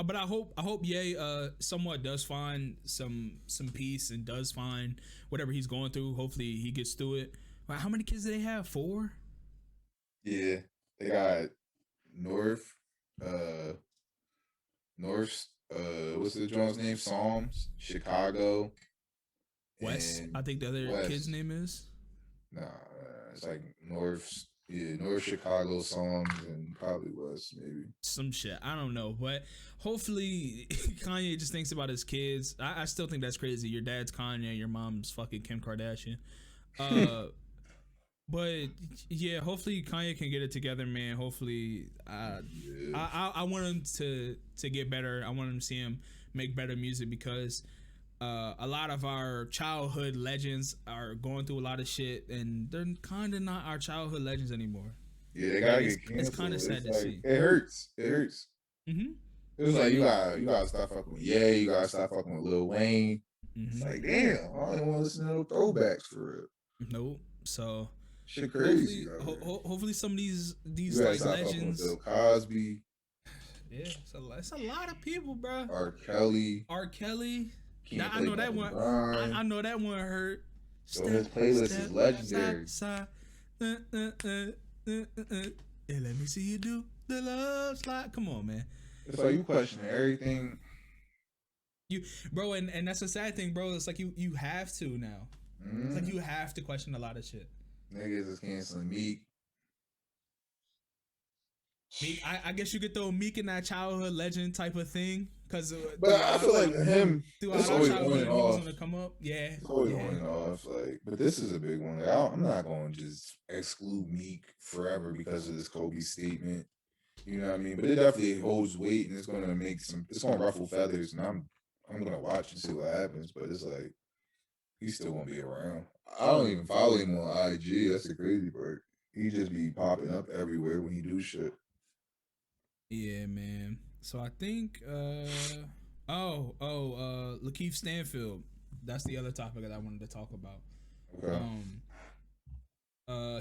hope Ye somewhat does find some peace and does find whatever he's going through. Hopefully he gets through it. Wow, how many kids do they have? 4? Yeah, they got North, what's the joint's name? Psalms, Chicago, West. and I think the other West. kid's name is. Nah, it's like North, North Chicago, Psalms, and probably West, maybe. Some shit. I don't know. But hopefully Kanye just thinks about his kids. I still think that's crazy. Your dad's Kanye, your mom's fucking Kim Kardashian. But yeah, hopefully Kanye can get it together, man. Hopefully, I want him to get better. I want him to see him make better music because a lot of our childhood legends are going through a lot of shit, and they're kind of not our childhood legends anymore. Yeah, they gotta It's- get canceled. it's kinda sad to like, see. It hurts. It hurts. Mm-hmm. It was like you gotta stop fucking with Ye. You gotta stop fucking with Lil Wayne. It's like, damn, I don't want to listen to no throwbacks for real. Nope. So Shit crazy. hopefully some of these You gotta like stop fucking with legends. Bill Cosby, Yeah, it's a lot of people, bro. R. Kelly. R. Kelly. Can't I play know that Bobby one. Brown. I know that one hurt. Yo, his playlist is legendary. Side. And let me see you do the love slide. Come on, man. It's like you questioning everything. Bro, and that's a sad thing, bro. It's like you have to now. It's like you have to question a lot of shit. Niggas is canceling Meek. Meek, I guess you could throw Meek in that childhood legend type of thing, because But I feel like him, throughout it's our always on childhood, and he was off. gonna come up. Yeah, It's always yeah. on and off. Like, but this is a big one. Like, I'm not going to just exclude Meek forever because of this Kobe statement. You know what I mean? But it definitely holds weight, and it's going to make it's going to ruffle feathers, and I'm going to watch and see what happens. But it's like he's still going to be around. I don't even follow him on IG. That's the crazy part. He just be popping up everywhere when he do shit. Yeah, man. So I think Lakeith Stanfield. That's the other topic that I wanted to talk about. Okay.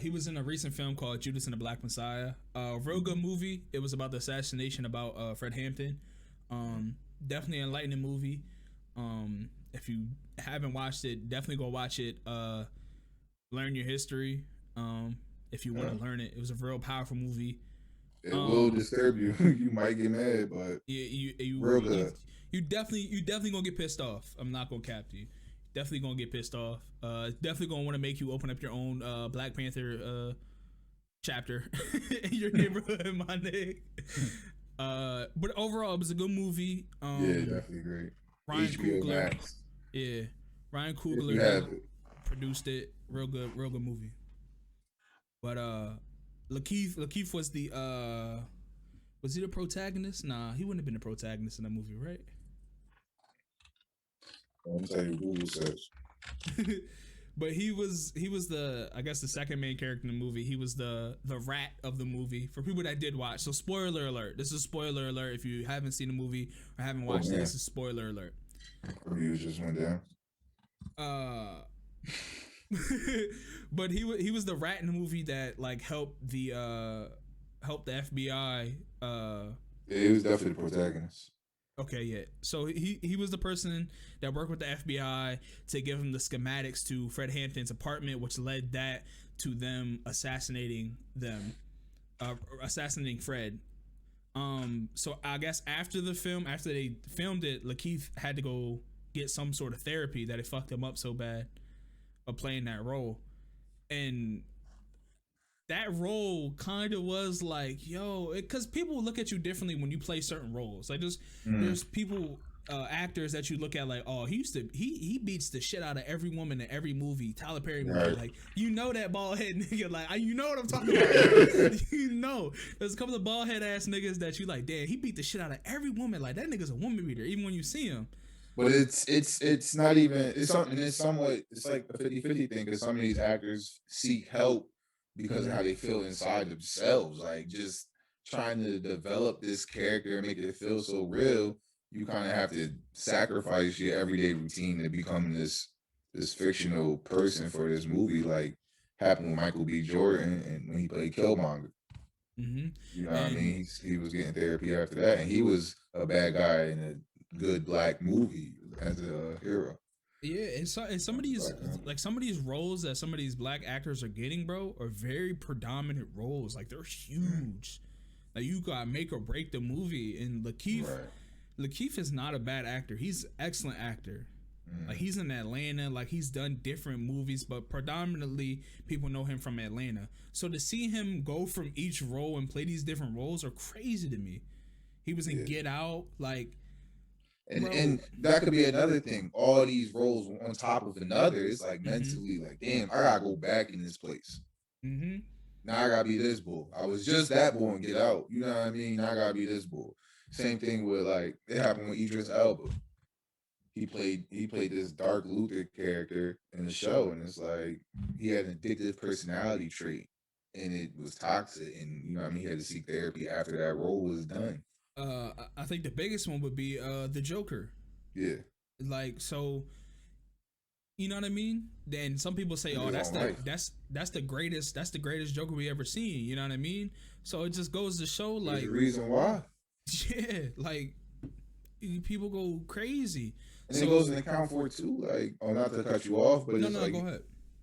He was in a recent film called Judas and the Black Messiah. Real good movie. It was about the assassination about Fred Hampton. Definitely an enlightening movie. If you haven't watched it, definitely go watch it. Learn your history. If you want to learn it, it was a real powerful movie. It will disturb you. You might get mad, but you real good. You definitely gonna get pissed off. I'm not gonna cap you. Definitely gonna get pissed off. Definitely gonna want to make you open up your own Black Panther chapter in your neighborhood, my nigga. But overall, it was a good movie. Yeah, definitely great. Ryan HBO Coogler. Max. Yeah, Ryan If you Coogler have it. produced it. Real good movie. But Lakeith was was he the protagonist? Nah, he wouldn't have been the protagonist in that movie, right? I'm gonna tell you Google says. But he was the, I guess, the second main character in the movie. He was the rat of the movie for people that did watch. So spoiler alert. This is spoiler alert. If you haven't seen the movie or haven't watched it, this is spoiler alert. Reviews just went down. But he was the rat in the movie that like helped the FBI Yeah, he was definitely the protagonist. Okay, yeah. So he was the person that worked with the FBI to give him the schematics to Fred Hampton's apartment, which led that to them assassinating Fred. So I guess after the film, after they filmed it, Lakeith had to go get some sort of therapy that it fucked him up so bad of playing that role, and that role kind of was like, yo, because people look at you differently when you play certain roles. Like there's people, actors that you look at like, oh, he beats the shit out of every woman in every movie, Tyler Perry movie. Right. Like, you know that bald head nigga, like, you know what I'm talking about. You know, there's a couple of bald head ass niggas that you like, damn, he beat the shit out of every woman. Like, that nigga's a woman beater, even when you see him. But it's not even, it's something, it's somewhat, it's like a 50-50 thing, because some of these actors seek help because of how they feel inside themselves. Like, just trying to develop this character and make it feel so real, you kind of have to sacrifice your everyday routine to become this fictional person for this movie. Like happened with Michael B. Jordan and when he played Killmonger. Mm-hmm. You know what I mean? He was getting therapy after that, and he was a bad guy in a good black movie as a hero. Yeah, and some of these, like, some of these roles that some of these black actors are getting, bro, are very predominant roles. Like, they're huge. Like, you gotta make or break the movie. And Lakeith is not a bad actor. He's an excellent actor. Like, he's in Atlanta. Like, he's done different movies, but predominantly people know him from Atlanta. So to see him go from each role and play these different roles are crazy to me. He was in Get Out, like. And that could be another thing. All these roles on top of another, it's like mentally, like, damn, I gotta go back in this place. Now I gotta be this bull. I was just that bull and Get Out. You know what I mean? Now I gotta be this bull. Same thing with, like, it happened with Idris Elba. He played this Dark Luther character in the show, and it's like he had an addictive personality trait, and it was toxic. And you know what I mean? He had to seek therapy after that role was done. I think the biggest one would be the Joker. Yeah. Like, so, you know what I mean? Then some people say, "Oh, that's the greatest Joker we ever seen." You know what I mean? So it just goes to show, like, there's a reason why. Yeah, like, people go crazy. And it goes in account for it too. Like, not to cut you off, but it's like, go ahead.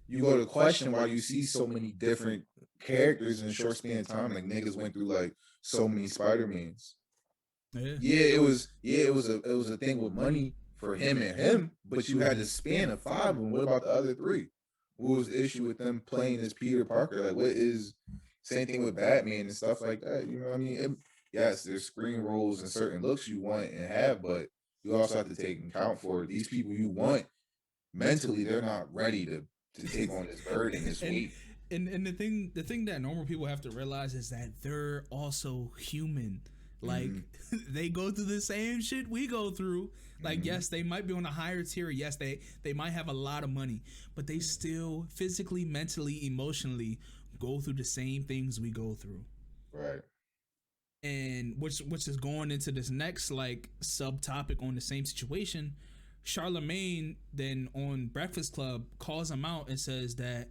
You go to question why you see so many different characters in a short span of time. Like, niggas went through like so many Spider-Mans. It was a thing with money for him, but you had to span of 5 of them. What about the other 3? What was the issue with them playing as Peter Parker? Like, what is, same thing with Batman and stuff like that? You know what I mean? Yes, there's screen roles and certain looks you want and have, but you also have to take account for these people you want mentally. They're not ready to take on this burden, this weight. And the thing that normal people have to realize is that they're also human. Like, they go through the same shit we go through. Like, yes, they might be on a higher tier. Yes, they might have a lot of money, but they still physically, mentally, emotionally go through the same things we go through. Right. And which is going into this next, like, subtopic on the same situation. Charlemagne then on Breakfast Club calls him out and says that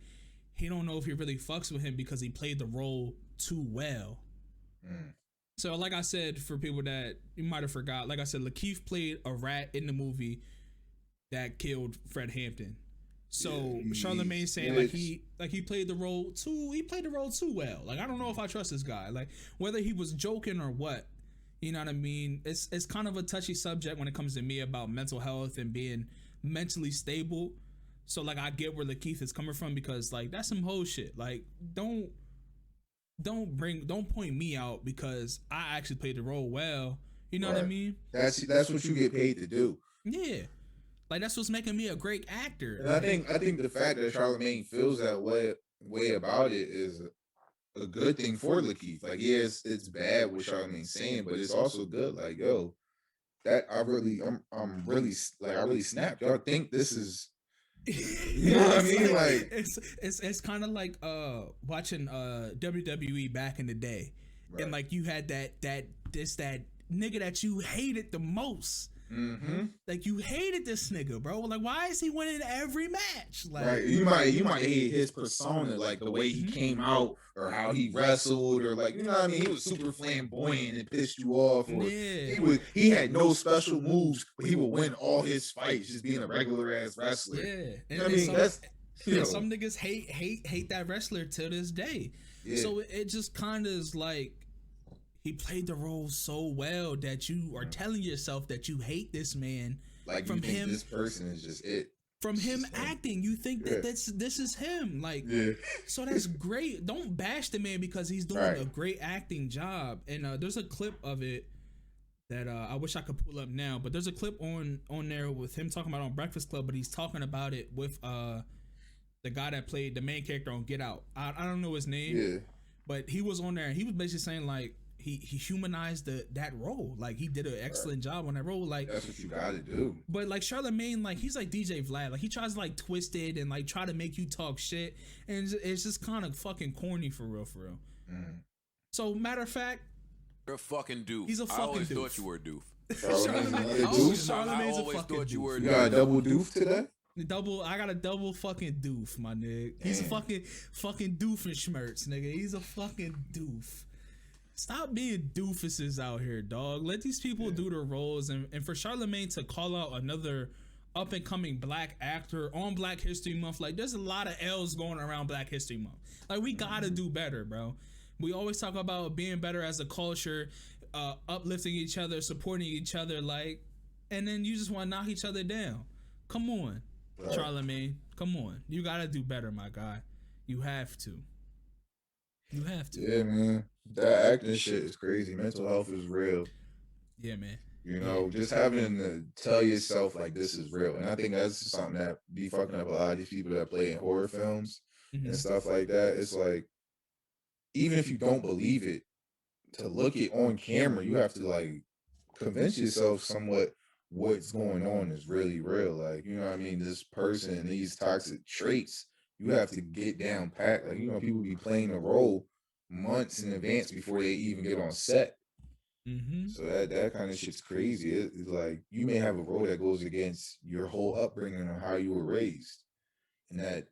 he don't know if he really fucks with him because he played the role too well. So, like I said, for people that you might have forgot, like I said, Lakeith played a rat in the movie that killed Fred Hampton. So Charlemagne saying he played the role too well. Like, I don't know if I trust this guy. Like, whether he was joking or what, you know what I mean? It's kind of a touchy subject when it comes to me about mental health and being mentally stable. So, like, I get where Lakeith is coming from, because, like, that's some whole shit. Like, don't point me out because I actually played the role well. You know what I mean? That's what you get paid to do. Yeah. Like, that's what's making me a great actor. And I think the fact that Charlemagne feels that way about it is a good thing for Lakeith. Like, yes, it's bad what Charlemagne's saying, but it's also good. Like, yo, that I really snapped. Y'all think this is, you know what I mean? Like, it's kind of like watching WWE back in the day, and like you had that nigga that you hated the most. Mm-hmm. Like, you hated this nigga, bro. Like, why is he winning every match? Like, right. You might hate his persona, like the way he came out or how he wrestled, or like, you know what I mean? He was super flamboyant and pissed you off, or yeah, he had no special moves, but he would win all his fights just being a regular ass wrestler. yeah. You And, know what I and mean? some, That's and some niggas hate that wrestler to this day. yeah. So it just kind of is like, he played the role so well that you are telling yourself that you hate this man. Like, from you think him, this person is just it. from him Just him. acting, you think that this is him. Like, Yeah. so that's great. Don't bash the man because he's doing Right. a great acting job. And there's a clip of it that I wish I could pull up now, but there's a clip on there with him talking about on Breakfast Club, but he's talking about it with the guy that played the main character on Get Out. I don't know his name, Yeah. but he was on there and he was basically saying like he humanized that role. Like, he did an excellent job on that role. Like, That's what you gotta do. but like Charlemagne, like, he's like DJ Vlad. Like, he tries to like twist it and like try to make you talk shit, and it's just kind of fucking corny for real. Mm. So, matter of fact, You're a fucking doof. He's a I fucking always doof. thought you were a doof. Charlemagne's another I doof. Charlemagne's a always fucking thought you doof. were a You got a doof. double doof today? I got a double fucking doof, my nigga. He's a Damn. fucking doofenshmirtz, nigga. He's a fucking doof. Stop being doofuses out here, dog. Let these people do their roles, and for Charlemagne to call out another up and coming black actor on Black History Month, like, there's a lot of L's going around Black History Month. Like, we gotta do better, bro. We always talk about being better as a culture, uplifting each other, supporting each other, like, and then you just want to knock each other down. Come on, Right. Charlemagne. Come on. You gotta do better, my guy. You have to. You have to. Yeah, man. That acting shit is crazy. Mental health is real. Yeah, man. You know, just having to tell yourself like this is real. And I think that's something that be fucking up a lot of these people that play in horror films Mhm. and stuff like that. It's like, even if you don't believe it, to look it on camera, you have to like convince yourself somewhat what's going on is really real. Like, you know what I mean? This person, these toxic traits, you have to get down pat. Like, you know, people be playing a role months in advance before they even get on set. Mm-hmm. So that kind of shit's crazy. It's like, you may have a role that goes against your whole upbringing or how you were raised, and that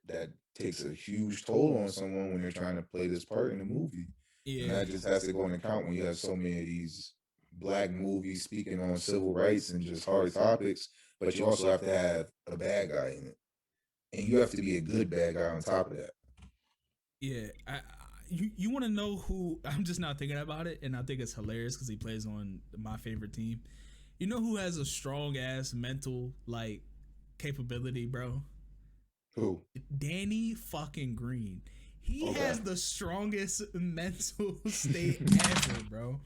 takes a huge toll on someone when they're trying to play this part in a movie. And Yeah. that just has to go into account when you have so many of these black movies speaking on civil rights and just hard topics, but you also have to have a bad guy in it, and you have to be a good bad guy on top of that. Yeah. You want to know who? I'm just not thinking about it, and I think it's hilarious because he plays on my favorite team. You know who has a strong ass mental like capability, bro? Who? Danny fucking Green. He Okay. has the strongest mental state ever, bro.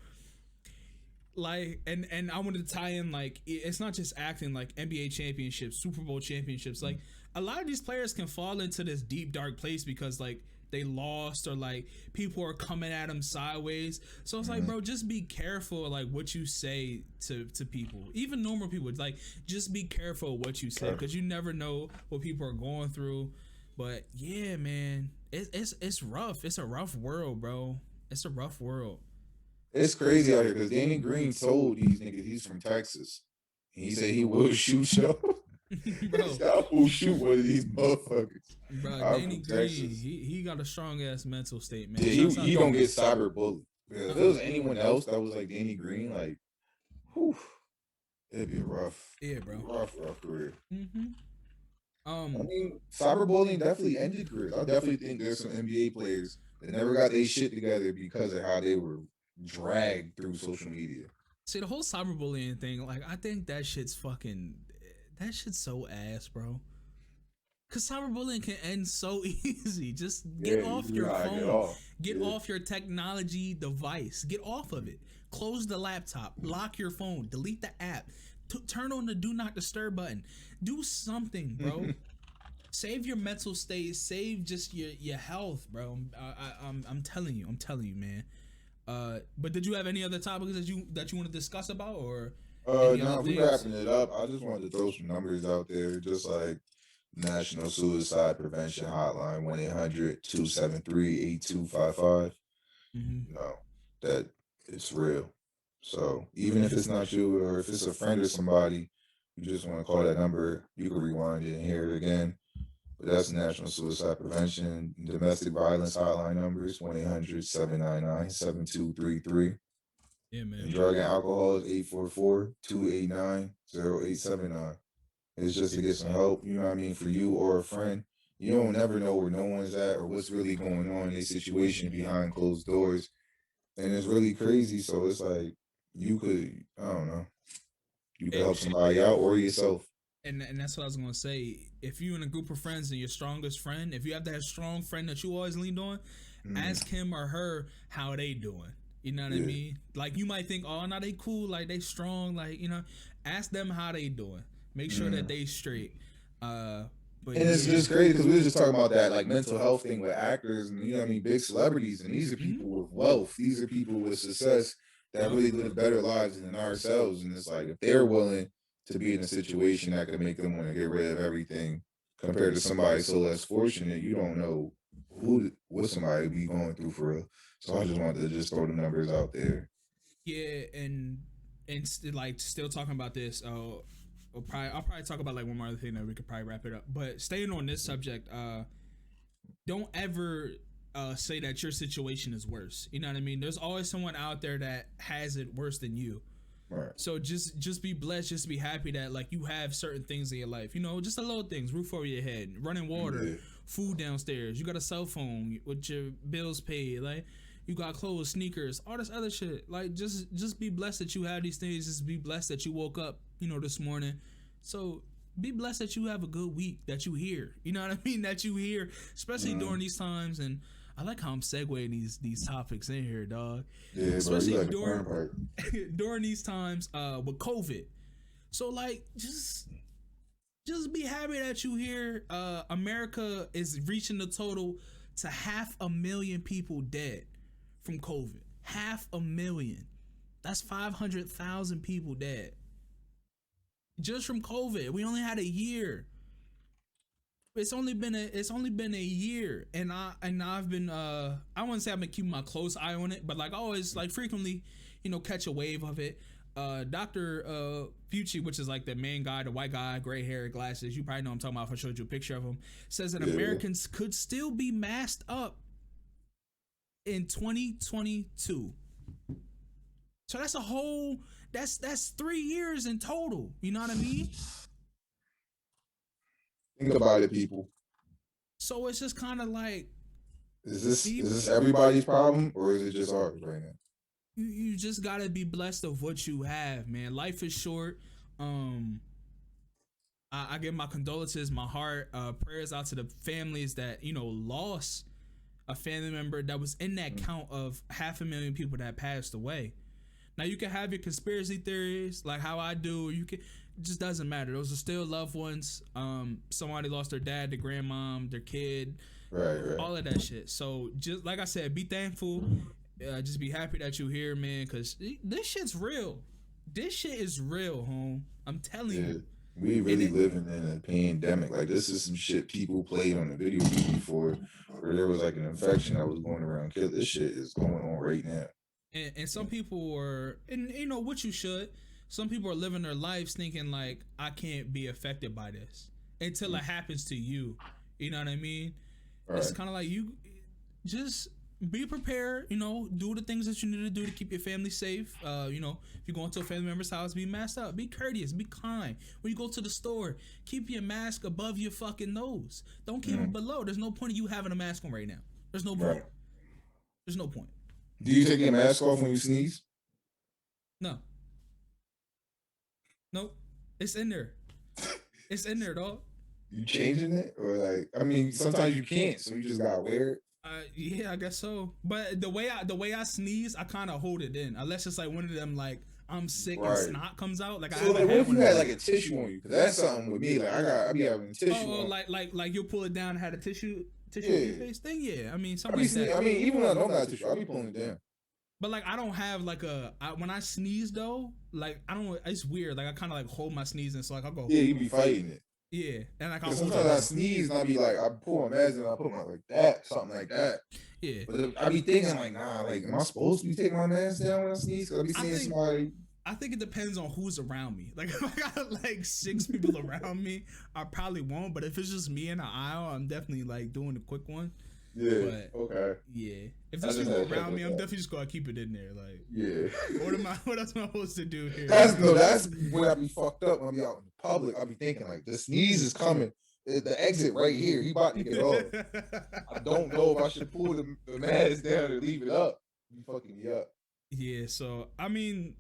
Like, and I wanted to tie in, like, it's not just acting, like NBA championships, Super Bowl championships. Like, a lot of these players can fall into this deep dark place because like they lost, or like people are coming at them sideways. So it's like, bro, just be careful like what you say to people, even normal people. Like, just be careful what you say, because you never know what people are going through. But yeah, man, it's rough. It's a rough world, bro. It's a rough world. It's crazy out here because Danny Green told these niggas he's from Texas. And he said he will shoot y'all. Bro, I will shoot one of these motherfuckers. bro, I'm Danny from Green, Texas. he got a strong ass mental state, man. Yeah, Shouts out he to don't him. get cyber bullied. Because if there was anyone else that was like Danny Green, like, whew, it'd be a rough, Yeah, bro. rough career. Mm-hmm. I mean, cyberbullying definitely ended careers. I definitely think there's some NBA players that never got their shit together because of how they were dragged through social media. See, the whole cyberbullying thing, like, I think that shit's so ass, bro. Cause cyberbullying can end so easy. Just get off you your gotta phone. get Get off. off your technology device. Get off of it. Close the laptop. Lock your phone. Delete the app. Turn on the do not disturb button. Do something, bro. Save your mental state. Save just your health, bro. I'm telling you. I'm telling you, man. But did you have any other topics that you want to discuss about, or? any No, other we things? wrapping it up. I just wanted to throw some numbers out there, just like National Suicide Prevention Hotline, 1-800-273-8255. Mhm. You know, that it's real. So even if it's not you, or if it's a friend or somebody, you just want to call that number, you can rewind it and hear it again. But that's National Suicide Prevention and Domestic Violence Hotline numbers 1-800-799-7233. Yeah, man. And drug and alcohol is 844-289-0879. It's just to get some help, you know what I mean, for you or a friend. You don't never know where no one's at or what's really going on in a situation behind closed doors. And it's really crazy. So it's like you could, I don't know, you could help somebody out or yourself. And that's what I was gonna say. If you in a group of friends and your strongest friend, if you have that strong friend that you always leaned on, ask him or her how they doing. You know what I mean? Like you might think, oh, no, they cool, like they strong, like ask them how they doing. Make sure that they straight. But and it's just crazy because we were just talking about that like mental health thing with actors and you know what I mean, big celebrities, and these are people with wealth. These are people with success that really live better lives than ourselves. And it's like if they're willing to be in a situation that could make them want to get rid of everything compared to somebody so less fortunate, you don't know what somebody be going through for real. So I just wanted to just throw the numbers out there. Yeah, and like still talking about this. I'll probably talk about like one more other thing that we could probably wrap it up. But staying on this subject, don't ever say that your situation is worse. You know what I mean? There's always someone out there that has it worse than you. Right. So just be blessed, just be happy that like you have certain things in your life. Just the little things: roof over your head, running water, food downstairs. You got a cell phone with your bills paid. Like you got clothes, sneakers, all this other shit. Like just be blessed that you have these things. Just be blessed that you woke up, this morning. So be blessed that you have a good week, that you here. You know what I mean? That you here, especially during these times. And I like how I'm segueing these topics in here, dog. Yeah, especially bro, during these times with COVID. So like just be happy that you here. America is reaching the total to 500,000 people dead from COVID. 500,000. That's 500,000 people dead just from COVID. We only had a year. It's only been a year, and I've been I wouldn't say I've been keeping my close eye on it, but like always, like frequently, catch a wave of it. Dr. Fucci, which is like the main guy, the white guy, gray hair, glasses. You probably know what I'm talking about if I showed you a picture of him. Says that Americans could still be masked up in 2022. So that's a whole that's 3 years in total. You know what I mean? Think about it, people. So it's just kind of like, is this everybody's problem or is it just ours right now? You just gotta be blessed of what you have, man. Life is short. I give my condolences, my heart, prayers out to the families that lost a family member that was in that count of 500,000 people that passed away. Now you can have your conspiracy theories like how I do. It just doesn't matter. Those are still loved ones. Somebody lost their dad, their grandmom, their kid, right. All of that shit. So just like I said, be thankful. Just be happy that you're here, man. Cause this shit's real. This shit is real, home. I'm telling you. We really living in a pandemic. Like this is some shit people played on the video before, where there was like an infection that was going around. This shit is going on right now. And some people are, and what you should. Some people are living their lives thinking like, I can't be affected by this until it happens to you. You know what I mean? Right. It's kind of like you just be prepared. Do the things that you need to do to keep your family safe. If you go into a family member's house, be masked up, be courteous, be kind. When you go to the store, keep your mask above your fucking nose. Don't keep it below. There's no point of you having a mask on right now. There's no point. There's no point. Do you take your mask off when you sneeze? No. Nope. It's in there. It's in there, dog. You changing it? Or like, I mean, sometimes you can't, so you just gotta wear it. Yeah, I guess so. But the way I sneeze, I kind of hold it in. Unless it's like one of them like I'm sick and snot comes out. Like so like, what if you had like a tissue on you? Cause that's something with me. Like I be having a tissue. Oh, like you'll pull it down and had a tissue on your face thing. Yeah, I mean something like that. I mean, even when I don't got a tissue, I'll be pulling it down. But like I don't have like when I sneeze though, like I don't. It's weird. Like I kind of like hold my sneezing, so like I'll go. Yeah, you be fighting it. Yeah, and like Cause sometimes I sneeze and I be like, I pull my mask and I put my like that, something like that. Yeah, but I be thinking like, nah, like, am I supposed to be taking my mask down when I sneeze? Cause I be seeing somebody. I think it depends on who's around me. Like if I got like 6 people around me, I probably won't. But if it's just me in the aisle, I'm definitely like doing the quick one. Yeah. But, okay. Yeah. If there's people around me, I'm definitely just gonna keep it in there. Like, yeah. What else am I supposed to do here? That's when I be fucked up when I be out in public. I be thinking like, the sneeze is coming. The exit right here. He about to get off. I don't know if I should pull the mask down or leave it up. You fucking me up. Yeah. So I mean,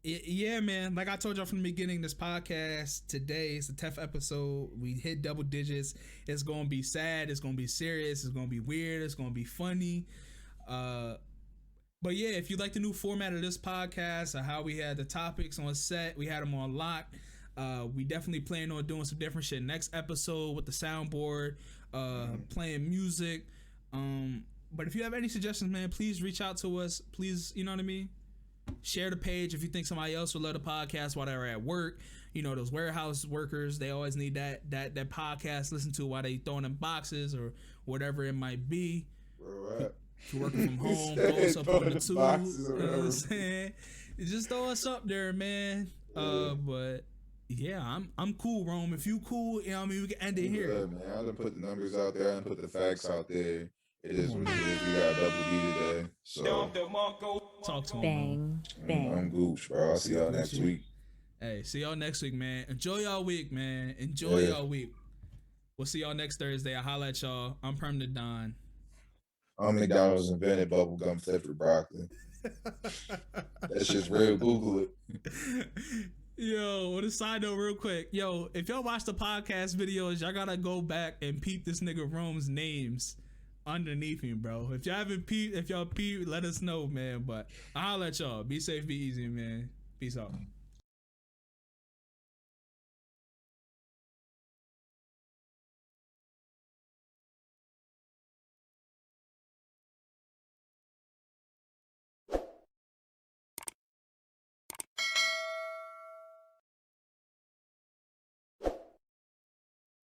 yeah, man. Like I told y'all from the beginning, this podcast today is the 10th episode. We hit double digits. It's gonna be sad. It's gonna be serious. It's gonna be weird. It's gonna be funny. But yeah, if you like the new format of this podcast or how we had the topics on set, we had them on lock. We definitely plan on doing some different shit next episode with the soundboard, playing music. But if you have any suggestions, man, please reach out to us. Please, you know what I mean? Share the page if you think somebody else would love the podcast while they're at work. You know, those warehouse workers, they always need that podcast to listen to while they throwing in boxes or whatever it might be. Right. If you're working from home, throw us up on the tube. You know what I'm saying? Just throw us up there, man. But yeah, I'm cool, Rome. If you cool, you know what I mean, we can end it here. Yeah, man. I done put the numbers out there. I done put the facts out there. It is what it is. We got double D today. So talk to him. Bang. I'm Gooch, bro. I'll see y'all next week. Hey, see y'all next week, man. Enjoy y'all week, man. Enjoy y'all week. We'll see y'all next Thursday. I'll holla at y'all. I'm Permanent Don. McDonald's invented bubblegum flavored broccoli. That shit's real. Google it. Yo, on a side note, real quick. Yo, if y'all watch the podcast videos, y'all gotta go back and peep this nigga Rome's names underneath him, bro. If y'all haven't peeped, let us know, man. But I'll let y'all. Be safe, be easy, man. Peace out.